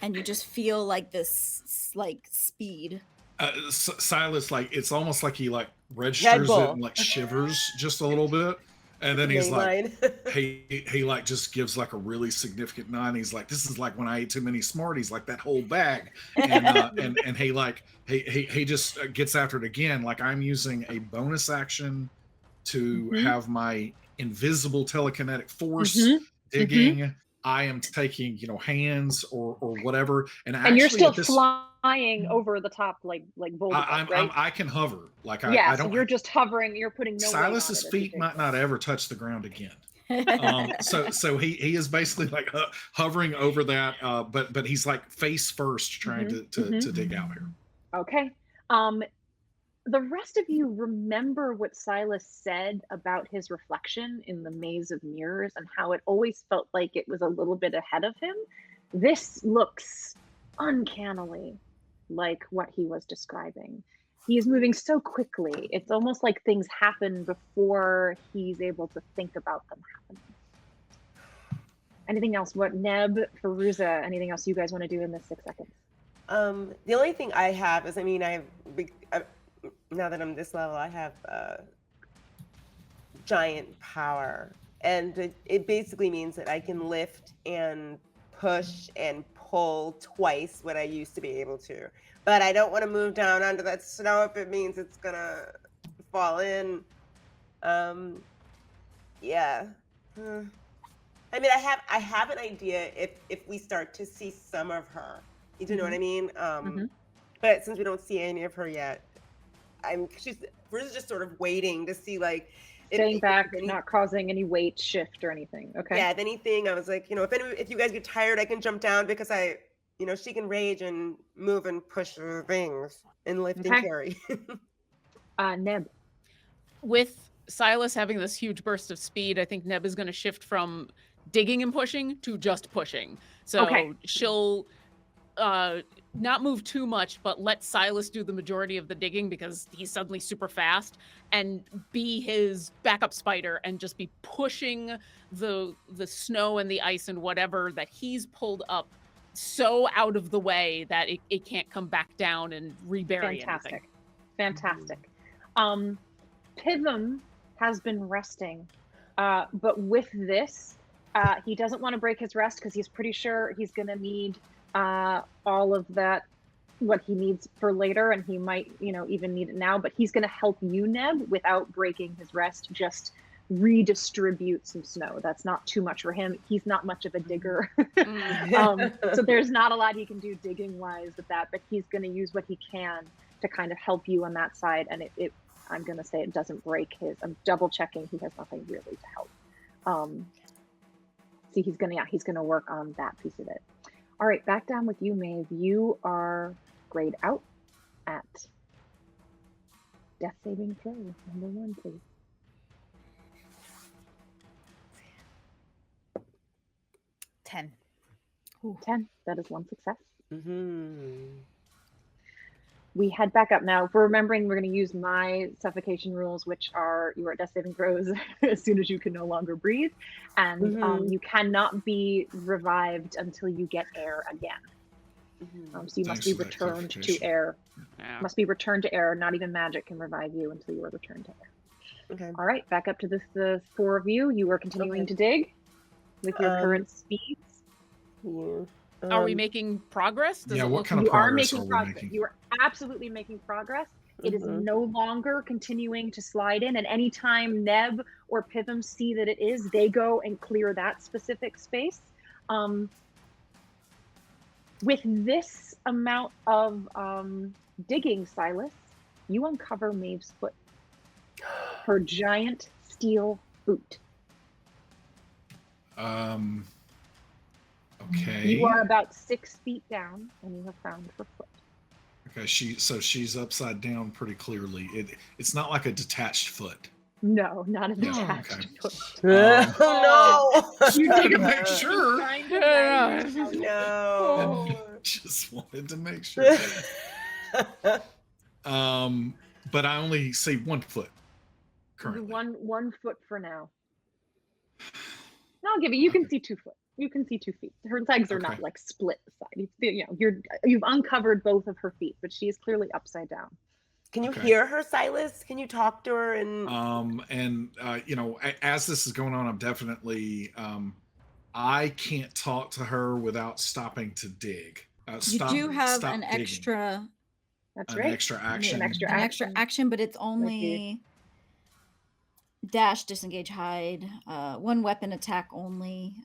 and you just feel like this like speed. Silas, like it's almost like he like registers it and like shivers just a little bit, and then he's like, he like just gives like a really significant nod. And he's like, this is like when I ate too many Smarties, like that whole bag, and he like he just gets after it again. Like I'm using a bonus action to have my invisible telekinetic force digging. I am taking hands or whatever, and you're still flying. flying over the top like Voldemort, right? I can hover. Like Yeah, I so don't. you're just hovering. You're putting no weight on Silas's it as you feet dig. might not ever touch the ground again. So he is basically like hovering over that, but he's like face first trying to dig out here. Okay. The rest of you remember what Silas said about his reflection in the maze of mirrors and how it always felt like it was a little bit ahead of him. This looks uncannily like what he was describing. He is moving so quickly. It's almost like things happen before he's able to think about them happening. Anything else? What, Neb, Fairuza, anything else you guys want to do in this 6 seconds? The only thing I have is, I mean, now that I'm this level, I have giant power, and it basically means that I can lift and push and pull twice what I used to be able to. But I don't want to move down onto that snow if it means it's gonna fall in. Yeah. I mean, I have an idea if we start to see some of her. You do know what I mean? But since we don't see any of her yet, we're just sort of waiting to see, like, staying back, not causing any weight shift or anything. Okay. Yeah, if anything, I was like, if you guys get tired, I can jump down because she can rage and move and push things and lift and carry. Neb. With Silas having this huge burst of speed, I think Neb is going to shift from digging and pushing to just pushing. So she'll not move too much, but let Silas do the majority of the digging because he's suddenly super fast, and be his backup spider and just be pushing the snow and the ice and whatever that he's pulled up so out of the way that it can't come back down and rebury anything. Fantastic. Pitham has been resting, but with this, he doesn't want to break his rest because he's pretty sure he's going to need all of that, what he needs for later, and he might, even need it now, but he's going to help you, Neb, without breaking his rest, just redistribute some snow. That's not too much for him. He's not much of a digger. So there's not a lot he can do digging wise with that, but he's going to use what he can to kind of help you on that side. And I'm going to say it doesn't break his, I'm double checking. He has nothing really to help. See, he's going to work on that piece of it. All right, back down with you, Maeve. You are grayed out at death saving throw. Number 1, please. 10. 10. That is 1 success. We head back up now. If we're remembering, we're going to use my suffocation rules, which are you are at death saving throws as soon as you can no longer breathe, and you cannot be revived until you get air again. So you must be returned to air. Yeah. Must be returned to air. Not even magic can revive you until you are returned to air. Okay. All right, back up to the 4 of you. You are continuing to dig with your current speeds. Yeah. Are we making progress? Does What kind of You are progress making are we progress. making? You are absolutely making progress. It is no longer continuing to slide in, and anytime Neb or Pitham see that it is, they go and clear that specific space. With this amount of digging, Silas, you uncover Maeve's foot. Her giant steel boot. Okay. You are about 6 feet down, and you have found her foot. Okay, she's upside down pretty clearly. It's not like a detached foot. No, not a detached foot. Oh no! You Wanted to make sure. No. Just wanted to make sure. But I only see 1 foot currently. One foot for now. No, I'll give you. You can see 2 foot. You can see 2 feet. Her legs are not like split side. You've uncovered both of her feet, but she is clearly upside down. Can you hear her, Silas? Can you talk to her? As this is going on, I'm definitely I can't talk to her without stopping to dig. You do have an digging. extra. That's an right. extra action. An extra action, but it's only dash, disengage, hide, 1 weapon attack only,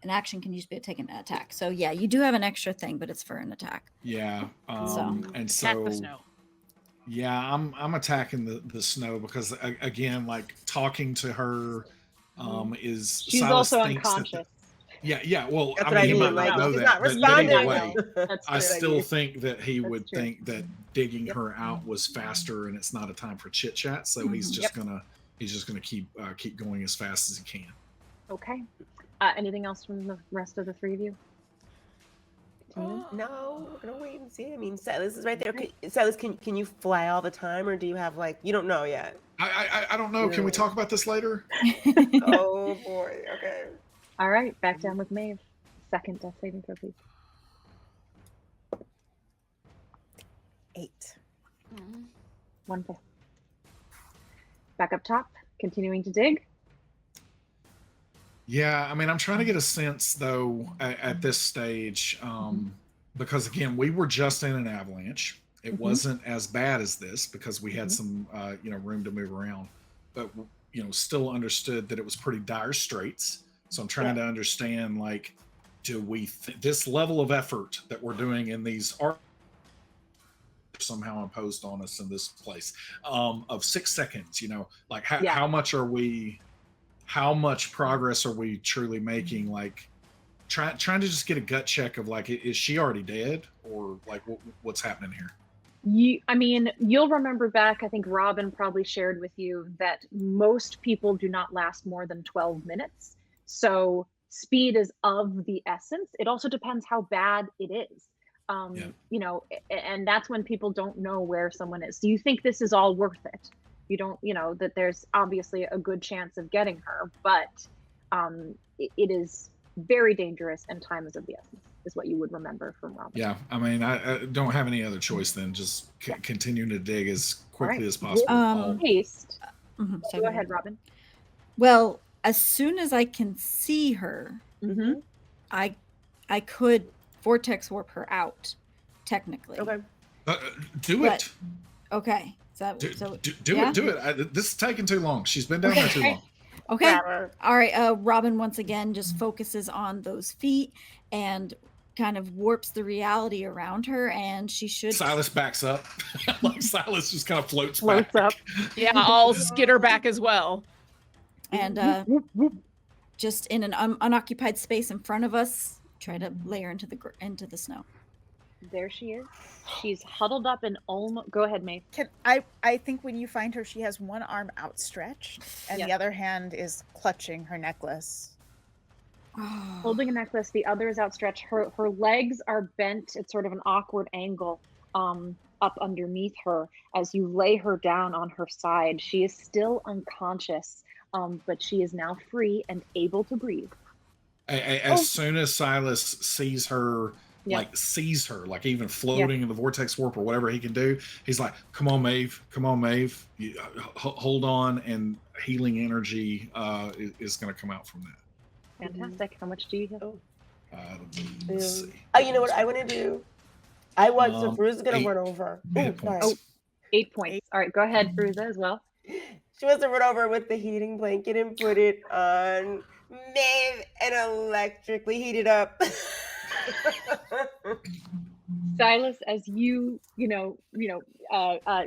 an action can usually be taken an attack. So yeah, you do have an extra thing, but it's for an attack. Yeah. And Attack the so snow. yeah, I'm attacking the snow because again, like talking to her is She's Silas also thinks unconscious. yeah. Well, That's I what mean, he I might mean. not Like, know she's that, not but responding. anyway, That's I true. still think that he That's would true. think that digging her out was faster, and it's not a time for chit chat. So he's just gonna keep going as fast as he can. Okay. Anything else from the rest of the three of you? No, we're gonna wait and see. I mean, Silas is right there. Okay, Silas, can you fly all the time, or do you have like you don't know yet? I don't know. Can we talk about this later? Oh boy. Okay. All right, back down with Maeve. Second death saving throw, please. 8. One fail. Back up top, continuing to dig. Yeah, I mean, I'm trying to get a sense though at this stage, because again, we were just in an avalanche. It wasn't as bad as this because we had some, room to move around, but still understood that it was pretty dire straits. So I'm trying to understand, like, do we this level of effort that we're doing in these are somehow imposed on us in this place of 6 seconds? Like how much are we? How much progress are we truly making? Like trying to just get a gut check of like, is she already dead or like what's happening here? You'll remember back, I think Robin probably shared with you that most people do not last more than 12 minutes. So speed is of the essence. It also depends how bad it is. And that's when people don't know where someone is. Do you think this is all worth it? You don't, that there's obviously a good chance of getting her, but it is very dangerous and time is of the essence, is what you would remember from Robin. Yeah, I mean, I don't have any other choice than just continuing to dig as quickly as possible. Haste. So go ahead, Robin. Well, as soon as I can see her, I could vortex warp her out, technically. Okay. Do it. Okay. Do it. This is taking too long. She's been down there too long. Okay. All right. Robin once again just focuses on those feet and kind of warps the reality around her, and she should. Silas backs up. Like Silas just kind of floats back. up. Yeah, I'll skitter back as well. And just in an unoccupied space in front of us, try to lay her into the snow. There she is. She's huddled up and almost. Go ahead, Maeve. I think when you find her, she has one arm outstretched and the other hand is clutching her necklace. Holding a necklace, the other is outstretched. Her legs are bent at sort of an awkward angle up underneath her as you lay her down on her side. She is still unconscious, but she is now free and able to breathe. As soon as Silas sees her, sees her, like even floating in the vortex warp or whatever he can do, he's like, come on, Maeve. You, hold on, and healing energy is going to come out from that. Fantastic. How much do you have? Let's see. You know what I want to do? So Fairuza's going to run over. 8 points. 8 points. All right, go ahead, Fairuza, as well. She wants to run over with the heating blanket and put it on Maeve and electrically heat it up. Silas, as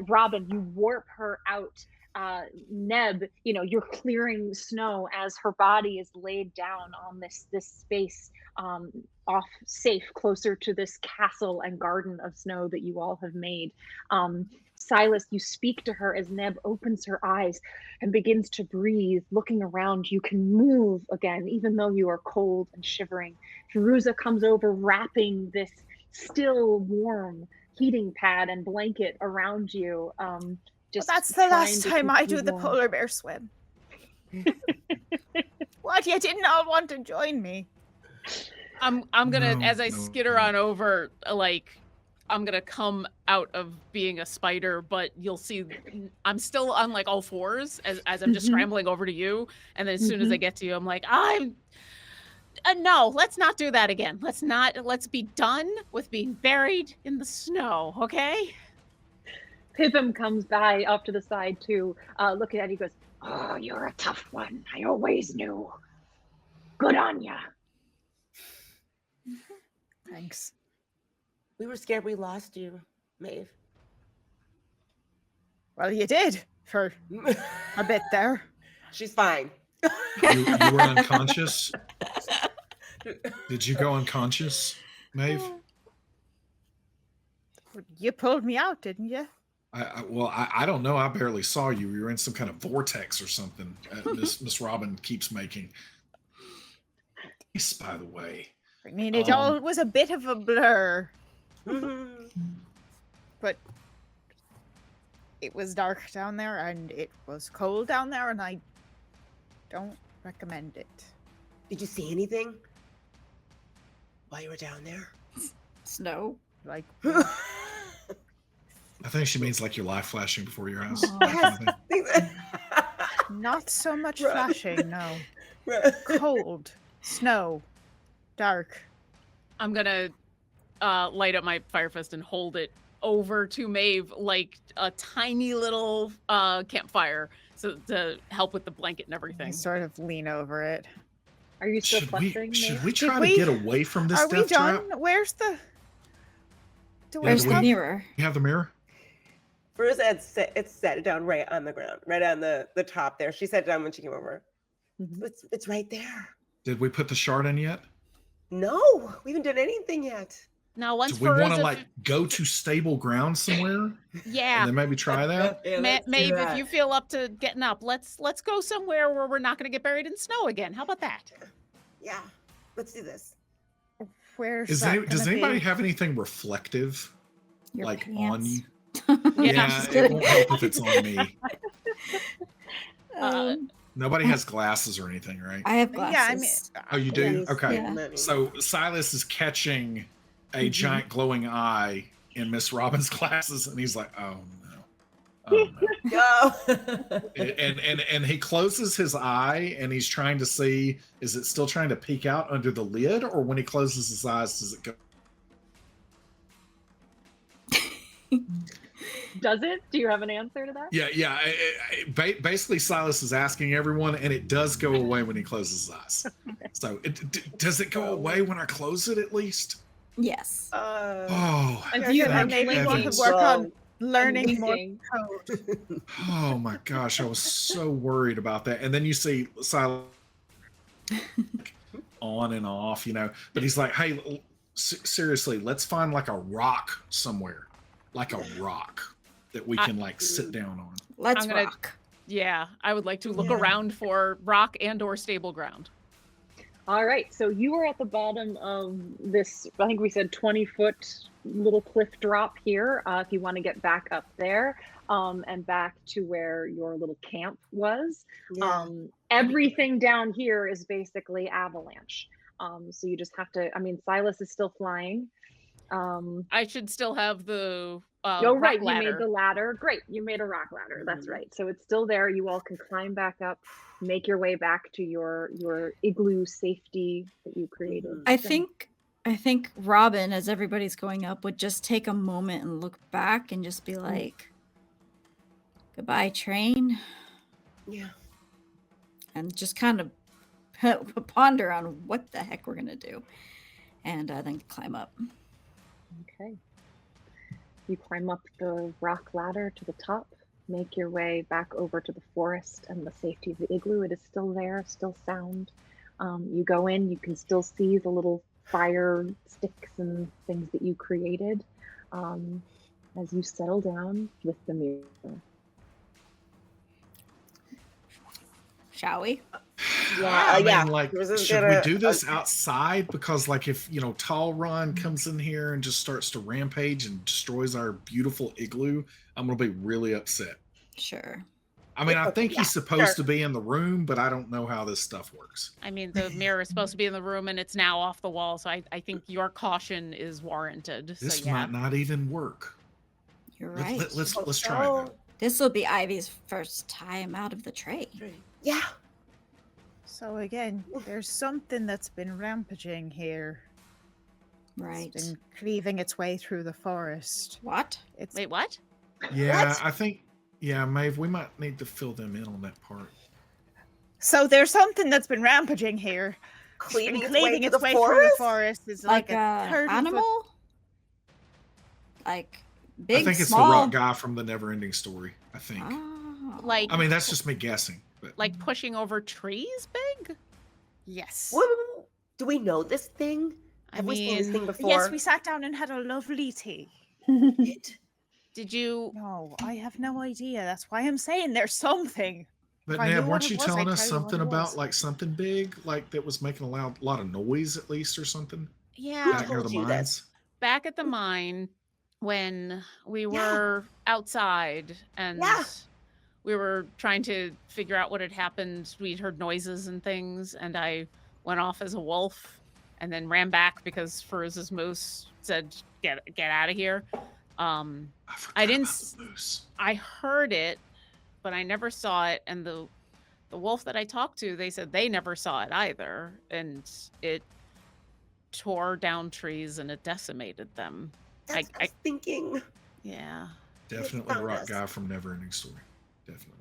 Robin, you warp her out. Neb, you're clearing snow as her body is laid down on this space off safe, closer to this castle and garden of snow that you all have made. Silas, you speak to her as Neb opens her eyes and begins to breathe. Looking around, you can move again, even though you are cold and shivering. Fairuza comes over, wrapping this still warm heating pad and blanket around you. That's the last time I do the polar bear swim. What? You didn't all want to join me? I'm gonna, as I skitter on over, I'm gonna come out of being a spider, but you'll see I'm still on like all fours as I'm just scrambling over to you. And then as soon as I get to you, I'm like, no, let's not do that again. Let's be done with being buried in the snow, okay? Pippin comes by off to the side too, looking at you, goes, "Oh, you're a tough one. I always knew. Good on ya." Thanks. We were scared we lost you, Maeve. Well, you did for a bit there. She's fine. You were unconscious? Did you go unconscious, Maeve? You pulled me out, didn't you? I don't know. I barely saw you. You were in some kind of vortex or something. Miss Robin keeps making. Yes, by the way. I mean, it all was a bit of a blur. But it was dark down there and it was cold down there, and I don't recommend it. Did you see anything while you were down there? Snow. Like, I think she means like your life flashing before your eyes. Oh. that kind of thing. not so much flashing, no. Cold, snow, dark. I'm gonna light up my fire fist and hold it over to Maeve like a tiny little campfire, so to help with the blanket and I everything. sort of lean over it. Are you still Should clustering? should Maeve? we try we- to get away from this Are we death done? trap? Where's the... Where's do the we- mirror? You have the mirror? Fairuza had set it down right on the ground, right on the top there. She set it down when she came over. It's right there. Did we put the shard in yet? No, we haven't done anything yet. Now, once Do we want to Fairuza- like go to stable ground somewhere yeah, and then maybe try that? Yeah, let's do Maeve, if that. you feel up to getting up, let's go somewhere where we're not going to get buried in snow again. How about that? Yeah, let's do this. Where's Does that gonna anybody be? have anything reflective Your like on pants. you? Yeah, just it kidding. won't help if it's on me. Um, Nobody has glasses or anything, right? I have Yeah, glasses. I mean, Oh, you do? Yes, Okay. Yeah. So Silas is catching a giant glowing eye in Miss Robin's glasses, and he's like, "Oh no, oh no!" Go. and he closes his eye, and he's trying to see, is it still trying to peek out under the lid, or when he closes his eyes, does it go? Does it? Do you have an answer to that? Yeah. Basically, Silas is asking everyone, and it does go away when he closes his eyes. So, does it go away when I close it at least? Yes. Oh, And You're you gonna are maybe want blinking. to work on and learning more winking. code. oh my gosh, I was so worried about that. And then you see Silas on and off, but he's like, "Hey, seriously, let's find like a rock somewhere, like a rock that we can like sit down on." Let's I'm gonna- rock. Yeah, I would like to look Yeah. around for rock and/or stable ground. All right, so you are at the bottom of this, I think we said 20-foot little cliff drop here. If you want to get back up there and back to where your little camp was. Everything down here is basically avalanche. So you just have to, Silas is still flying. I should still have the Oh, rock right, you ladder. made the ladder. Great, you made a rock ladder. That's right. So it's still there. You all can climb back up, make your way back to your igloo safety that you created. I think Robin, as everybody's going up, would just take a moment and look back and just be like, "Goodbye, train," Yeah. and just kind of ponder on what the heck we're gonna do, and then climb up. Okay. You climb up the rock ladder to the top, make your way back over to the forest and the safety of the igloo. It is still there, still sound. You go in, you can still see the little fire sticks and things that you created as you settle down with the mirror. Shall we? I mean, yeah. like, This is should we gonna- do this outside? Because, like, if Tall Ron comes in here and just starts to rampage and destroys our beautiful igloo, I'm gonna be really upset. Sure. I mean, I think Yeah, he's supposed sure. to be in the room, but I don't know how this stuff works. I mean, the mirror is supposed to be in the room and it's now off the wall, so I think your caution is warranted. This so yeah. might not even work. You're Let- right. Let's try it. Though. This will be Ivy's first time out of the tray. Yeah. So again, there's something that's been rampaging here. Right. It's been cleaving its way through the forest. What? It's Wait, what? Yeah, What? I think. Yeah, Maeve, we might need to fill them in on that part. So there's something that's been rampaging here. cleaving its cleaving way its through way the through the forest? forest is Like like a 30 animal? Like big, I think it's small. the rock guy from the Neverending Story. I think. Oh. Like, I mean, that's just me guessing. But like pushing over trees big? Yes. What, do we know this thing? I Have we seen this mean, thing before? Yes, we sat down and had a lovely tea. did you? No, I have no idea. That's why I'm saying there's something. But If I knew Neb, what weren't it you was, telling I'd us tell you what something it about was. like something big, like that was making a lot of noise at least, or something? Yeah, Back near the told you mines. back at the mine when we Yeah. were outside and Yeah. we were trying to figure out what had happened. We'd heard noises and things, and I went off as a wolf and then ran back because Fairuza's moose said, get out of here. I forgot I didn't about s- the moose. I heard it, but I never saw it. And the wolf that I talked to, they said they never saw it either. And it tore down trees and it decimated them. That's what I was thinking. Yeah. Definitely found rock us. guy from Neverending Story. Definitely.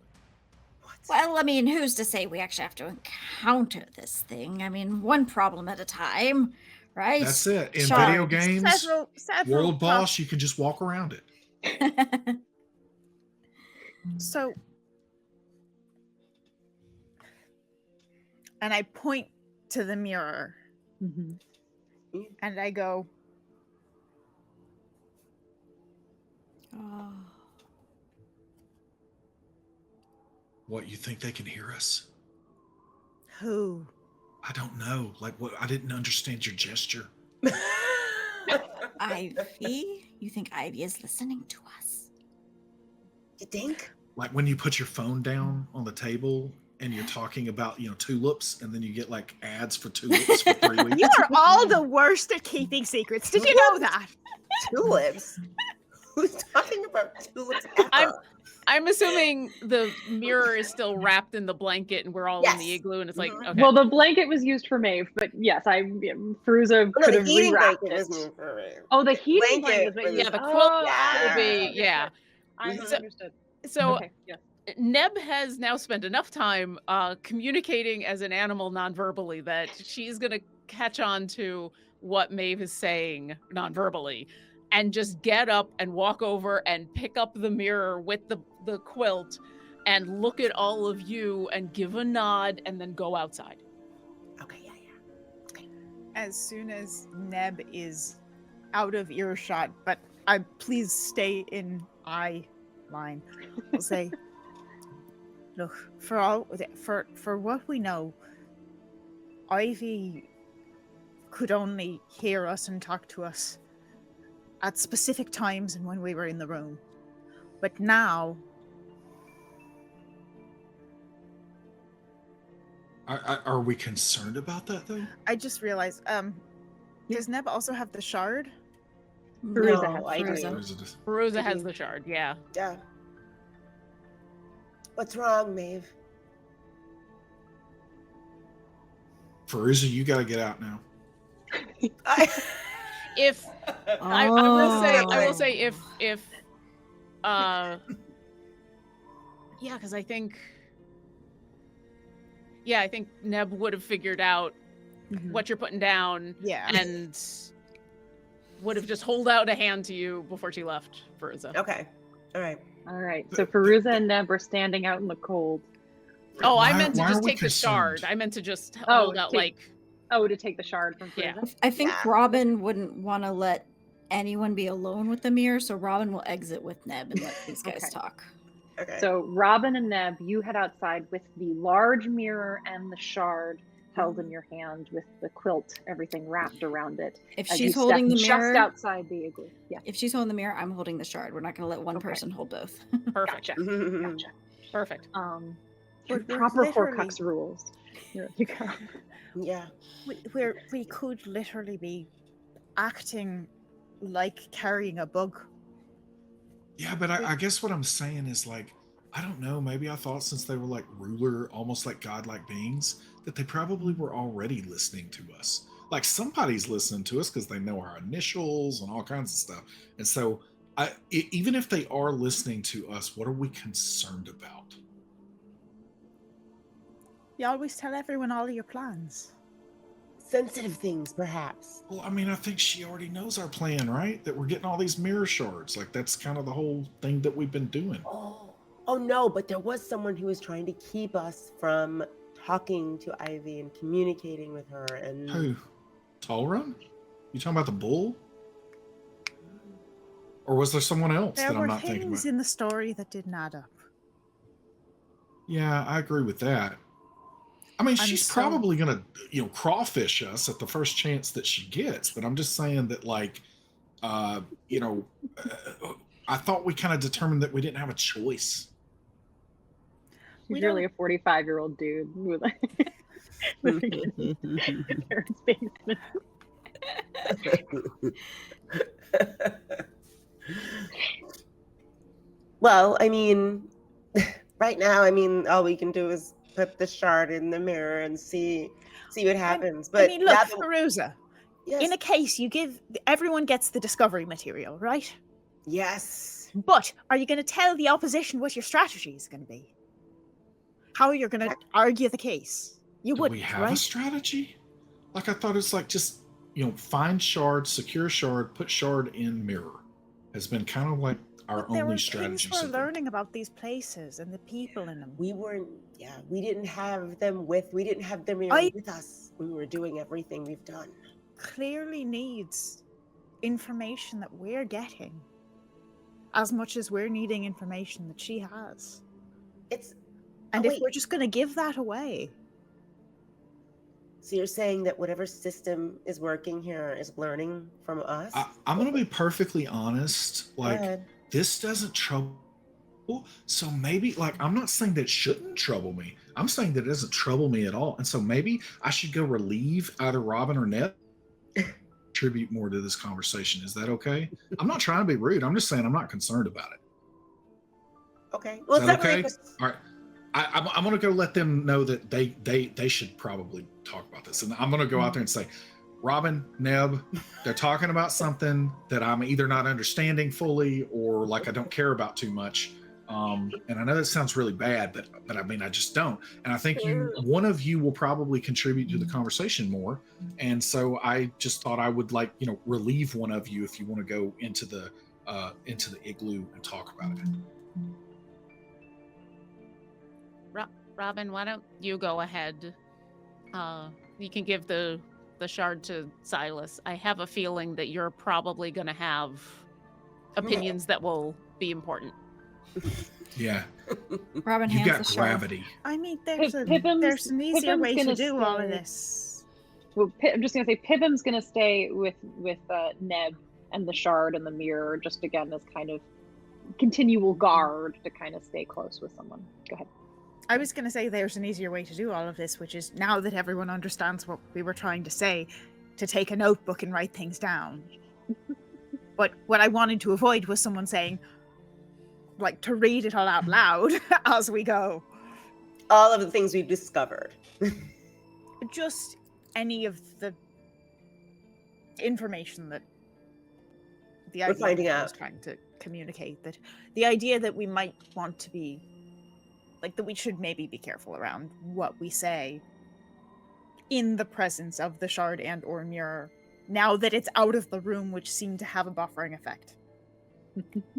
Well, I mean, who's to say we actually have to encounter this thing? I mean, one problem at a time, right? That's it. In Shards. video games, Several World Boss, you can just walk around it. So, and I point to the mirror Mhm. and I go, Oh. What, you think they can hear us? who? I don't know. Like, what? I didn't understand your gesture. Ivy? You think Ivy is listening to us? You think? Like when you put your phone down on the table and you're talking about, tulips, and then you get like ads for tulips for 3 weeks. You are all the worst at keeping secrets. Did you know that? Tulips? Who's talking about tulips ever? I'm assuming the mirror is still wrapped in the blanket and we're all in the Yes. igloo and it's like, Mhm. okay. Well, the blanket was used for Maeve, but yes, Fairuza No, could the have heating rewrapped blanket it. was moved for me. Oh, the heating Blanket blanket was made. yeah, the quilt will yeah. be, yeah. I Mhm. understood. So Okay, yeah. Neb has now spent enough time communicating as an animal non-verbally that she's going to catch on to what Maeve is saying non-verbally and just get up and walk over and pick up the mirror with the quilt and look at all of you and give a nod and then go outside. Okay, yeah. As soon as Neb is out of earshot, but please stay in eye line. I'll say, look, for what we know, Ivy could only hear us and talk to us at specific times and when we were in the room. But now, Are we concerned about that though? I just realized, does Neb also have the shard? Fairuza No, has I do. Fairuza. Or is it just- Fairuza has the shard, yeah. Yeah. What's wrong, Maeve? Fairuza, you got to get out now. If I will say if yeah, because I think Neb would have figured out what you're putting down Yeah. and would have just hold out a hand to you before she left, Fairuza. Okay. All right. All right. So Fairuza and Neb are standing out in the cold. Oh, I Why- meant to why just are we take the shard. concerned? I meant to just Oh, hold out take- like Oh, to take the shard from Yeah. Fairuza? I think Yeah. Robin wouldn't want to let anyone be alone with the mirror, so Robin will exit with Neb and let these guys Okay. talk. Okay. So Robin and Neb, you head outside with the large mirror and the shard held in your hand with the quilt, everything wrapped around it. If as you she's holding the step mirror, just outside the igloo. Yeah. if she's holding the mirror, I'm holding the shard. We're not going to let one Okay. person hold both. perfect. Gotcha. Gotcha. Perfect. Your We're proper literally- Horcrux rules. Here you go. Yeah. We could literally be acting like carrying a bug. Yeah, but I guess what I'm saying is like, I don't know, maybe I thought since they were like ruler, almost like godlike beings, that they probably were already listening to us. Like somebody's listening to us because they know our initials and all kinds of stuff. And so even if they are listening to us, what are we concerned about? You always tell everyone all of your plans. sensitive things, perhaps. Well, I mean, I think she already knows our plan, right? That we're getting all these mirror shards. Like, that's kind of the whole thing that we've been doing. Oh no, but there was someone who was trying to keep us from talking to Ivy and communicating with her. And Who? Tallrun? You talking about the bull? Or was there someone else There that I'm were not thinking things about? in the story that didn't add up. Yeah, I agree with that. I mean, I'm she's so- probably gonna, crawfish us at the first chance that she gets. But I'm just saying that, like, I thought we kind of determined that we didn't have a choice. He's We really don't- a 45-year-old dude with living in his parents' basement. Well, I mean, right now, I mean, all we can do is put the shard in the mirror and see what happens. But I mean, look, now that- Fairuza, yes, in a case, everyone gets the discovery material, right? yes. But are you going to tell the opposition what your strategy is going to be? How you're going to argue the case? You Do wouldn't, we have right? a strategy? Like, I thought it's like just, find shard, secure shard, put shard in mirror. Has been kind of like our But there only were strategy. things we're so far. learning about these places and the people in them. We didn't have them with us when we were doing everything we've done. Clearly needs information that we're getting as much as we're needing information that she has. And if wait. we're just going to give that away, So you're saying that whatever system is working here is learning from us? I'm going to be perfectly honest. Go Like, ahead. this doesn't trouble. So maybe, like, I'm not saying that it shouldn't trouble me. I'm saying that it doesn't trouble me at all. And so maybe I should go relieve either Robin or Ned. Contribute more to this conversation. Is that okay? I'm not trying to be rude. I'm just saying I'm not concerned about it. Okay. Well, Is it's that not really okay? All right. I'm going to go let them know that they should probably talk about this. And I'm going to go out there and say, Robin, Neb, they're talking about something that I'm either not understanding fully or like I don't care about too much. And I know that sounds really bad, but I mean, I just don't. And I think one of you will probably contribute to the conversation more. And so I just thought I would relieve one of you if you want to go into the igloo and talk about it. Robin, why don't you go ahead? You can give the shard to Silas. I have a feeling that you're probably going to have opinions that will be important. Yeah. Robin You hands got the shard. gravity. I mean, there's Pipim's- an easier Pipim's way to gonna do all of stay- this. Well, I'm just gonna say Pibim's gonna stay with Neb and the shard and the mirror, just again as kind of continual guard to kind of stay close with someone. Go ahead. I was going to say there's an easier way to do all of this, which is now that everyone understands what we were trying to say, to take a notebook and write things down. But what I wanted to avoid was someone saying, like, to read it all out loud as we go. All of the things we've discovered. Just any of the information that the We're idea finding that I was out. trying to communicate, that the idea that we might want to be, like, that we should maybe be careful around what we say in the presence of the shard and or mirror, now that it's out of the room, which seemed to have a buffering effect.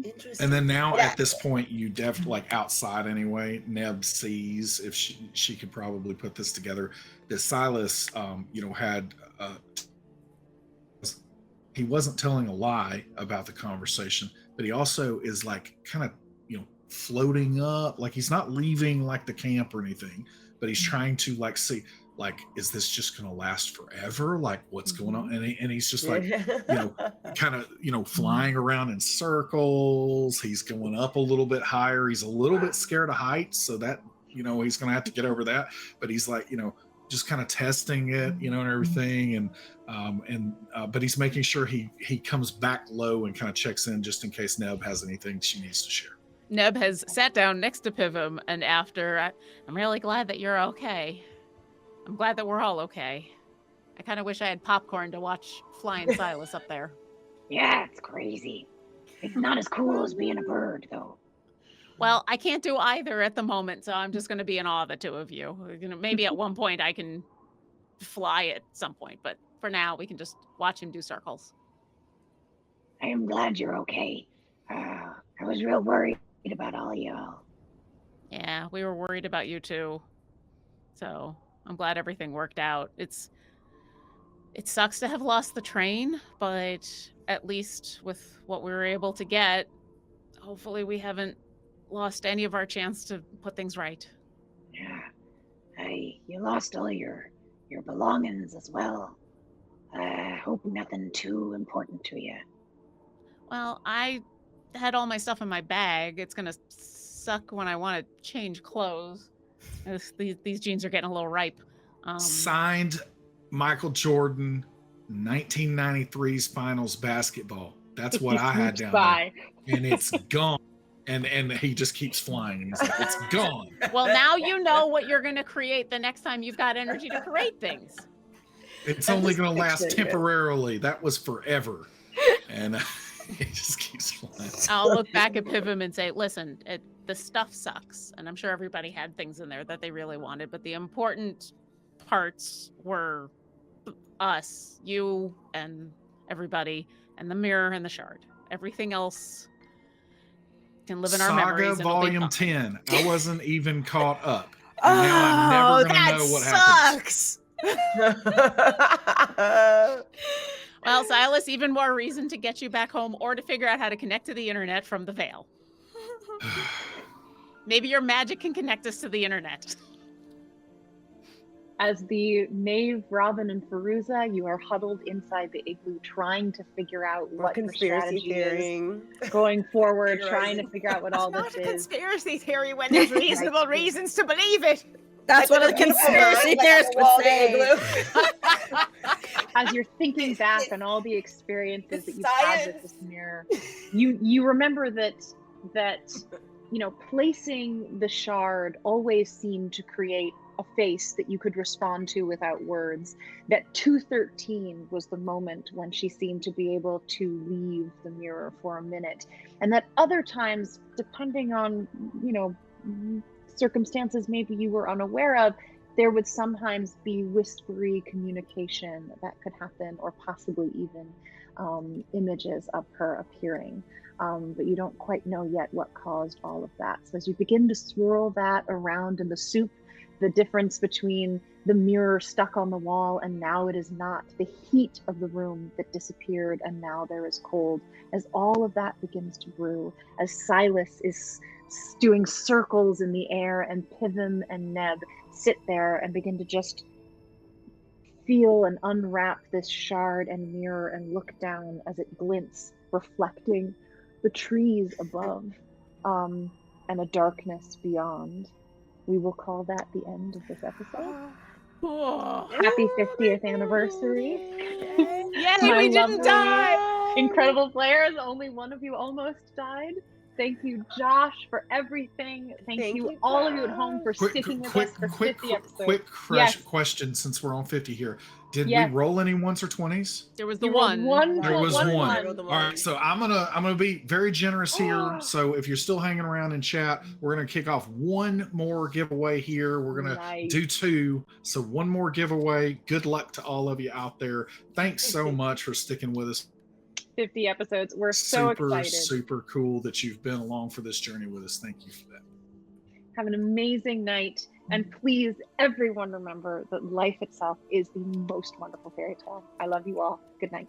Interesting. And then now Yeah. at this point, you like outside anyway, Neb sees if she could probably put this together. That Silas, had he wasn't telling a lie about the conversation, but he also is like kind of floating up, like he's not leaving like the camp or anything, but he's trying to like see, like, is this just going to last forever? Like, what's going on? And he's just like, kind of, flying around in circles. He's going up a little bit higher. He's a little bit scared of heights. So that, he's going to have to get over that. But he's like, just kind of testing it, and everything. But he's making sure he comes back low and kind of checks in just in case Neb has anything she needs to share. Neb has sat down next to Pivum, and I'm really glad that you're okay. I'm glad that we're all okay. I kind of wish I had popcorn to watch Flying Silas up there. Yeah, it's crazy. It's not as cool as being a bird, though. Well, I can't do either at the moment, so I'm just going to be in awe of the two of you. Maybe at one point I can fly at some point. But for now, we can just watch him do circles. I am glad you're okay. I was real worried about all y'all. Yeah, we were worried about you too. So I'm glad everything worked out. It sucks to have lost the train, but at least with what we were able to get, hopefully we haven't lost any of our chance to put things right. Yeah. You lost all your belongings as well. I hope nothing too important to you. Well, I had all my stuff in my bag. It's gonna suck when I want to change clothes. These jeans are getting a little ripe. Signed Michael Jordan, 1993's finals basketball. That's what I had down there. And it's gone. And he just keeps flying. And he's like, it's gone. Well, now you know what you're going to create the next time you've got energy to create things. It's only going to last temporarily. That was forever. And he just keeps flying. I'll look back at Pivim and say, listen, the stuff sucks. And I'm sure everybody had things in there that they really wanted. But the important parts were us, you, and everybody, and the mirror and the shard. Everything else can live in our memories. Saga Volume 10. I wasn't even caught up. And now I'm never going to know what happens. Well, Silas, even more reason to get you back home or to figure out how to connect to the internet from the Veil. Maybe your magic can connect us to the internet. As the Maeve, Robin, and Fairuza, you are huddled inside the igloo trying to figure out what your strategy is going forward, trying to figure out what all this It's not a is. conspiracy theory when there's reasonable reasons to believe it. That's what a conspiracy theorist would say. As you're thinking back on all the experiences that you've had with this mirror, you remember that placing the shard always seemed to create a face that you could respond to without words. That 213 was the moment when she seemed to be able to leave the mirror for a minute, and that other times, depending on circumstances maybe you were unaware of, there would sometimes be whispery communication that could happen, or possibly even images of her appearing. But you don't quite know yet what caused all of that. So as you begin to swirl that around in the soup, the difference between the mirror stuck on the wall and now it is not, the heat of the room that disappeared and now there is cold, as all of that begins to brew, as Silas is doing circles in the air and Pivim and Neb sit there and begin to just feel and unwrap this shard and mirror and look down as it glints, reflecting the trees above and a darkness beyond. We will call that the end of this episode. Happy 50th anniversary. Yay, we didn't die! Incredible players, only one of you almost died. Thank you, Josh, for everything. Thank you, all of you at home, for sticking with us for 50 episodes. Question, since we're on 50 here. Did we roll any ones or 20s? There was the one. There was one. All right, so I'm gonna be very generous here. So if you're still hanging around in chat, we're gonna kick off one more giveaway here. We're gonna do 2. So one more giveaway. Good luck to all of you out there. Thanks so much for sticking with us. 50 episodes. We're so excited. Super cool that you've been along for this journey with us. Thank you for that. Have an amazing night. And please, everyone, remember that life itself is the most wonderful fairy tale. I love you all. Good night.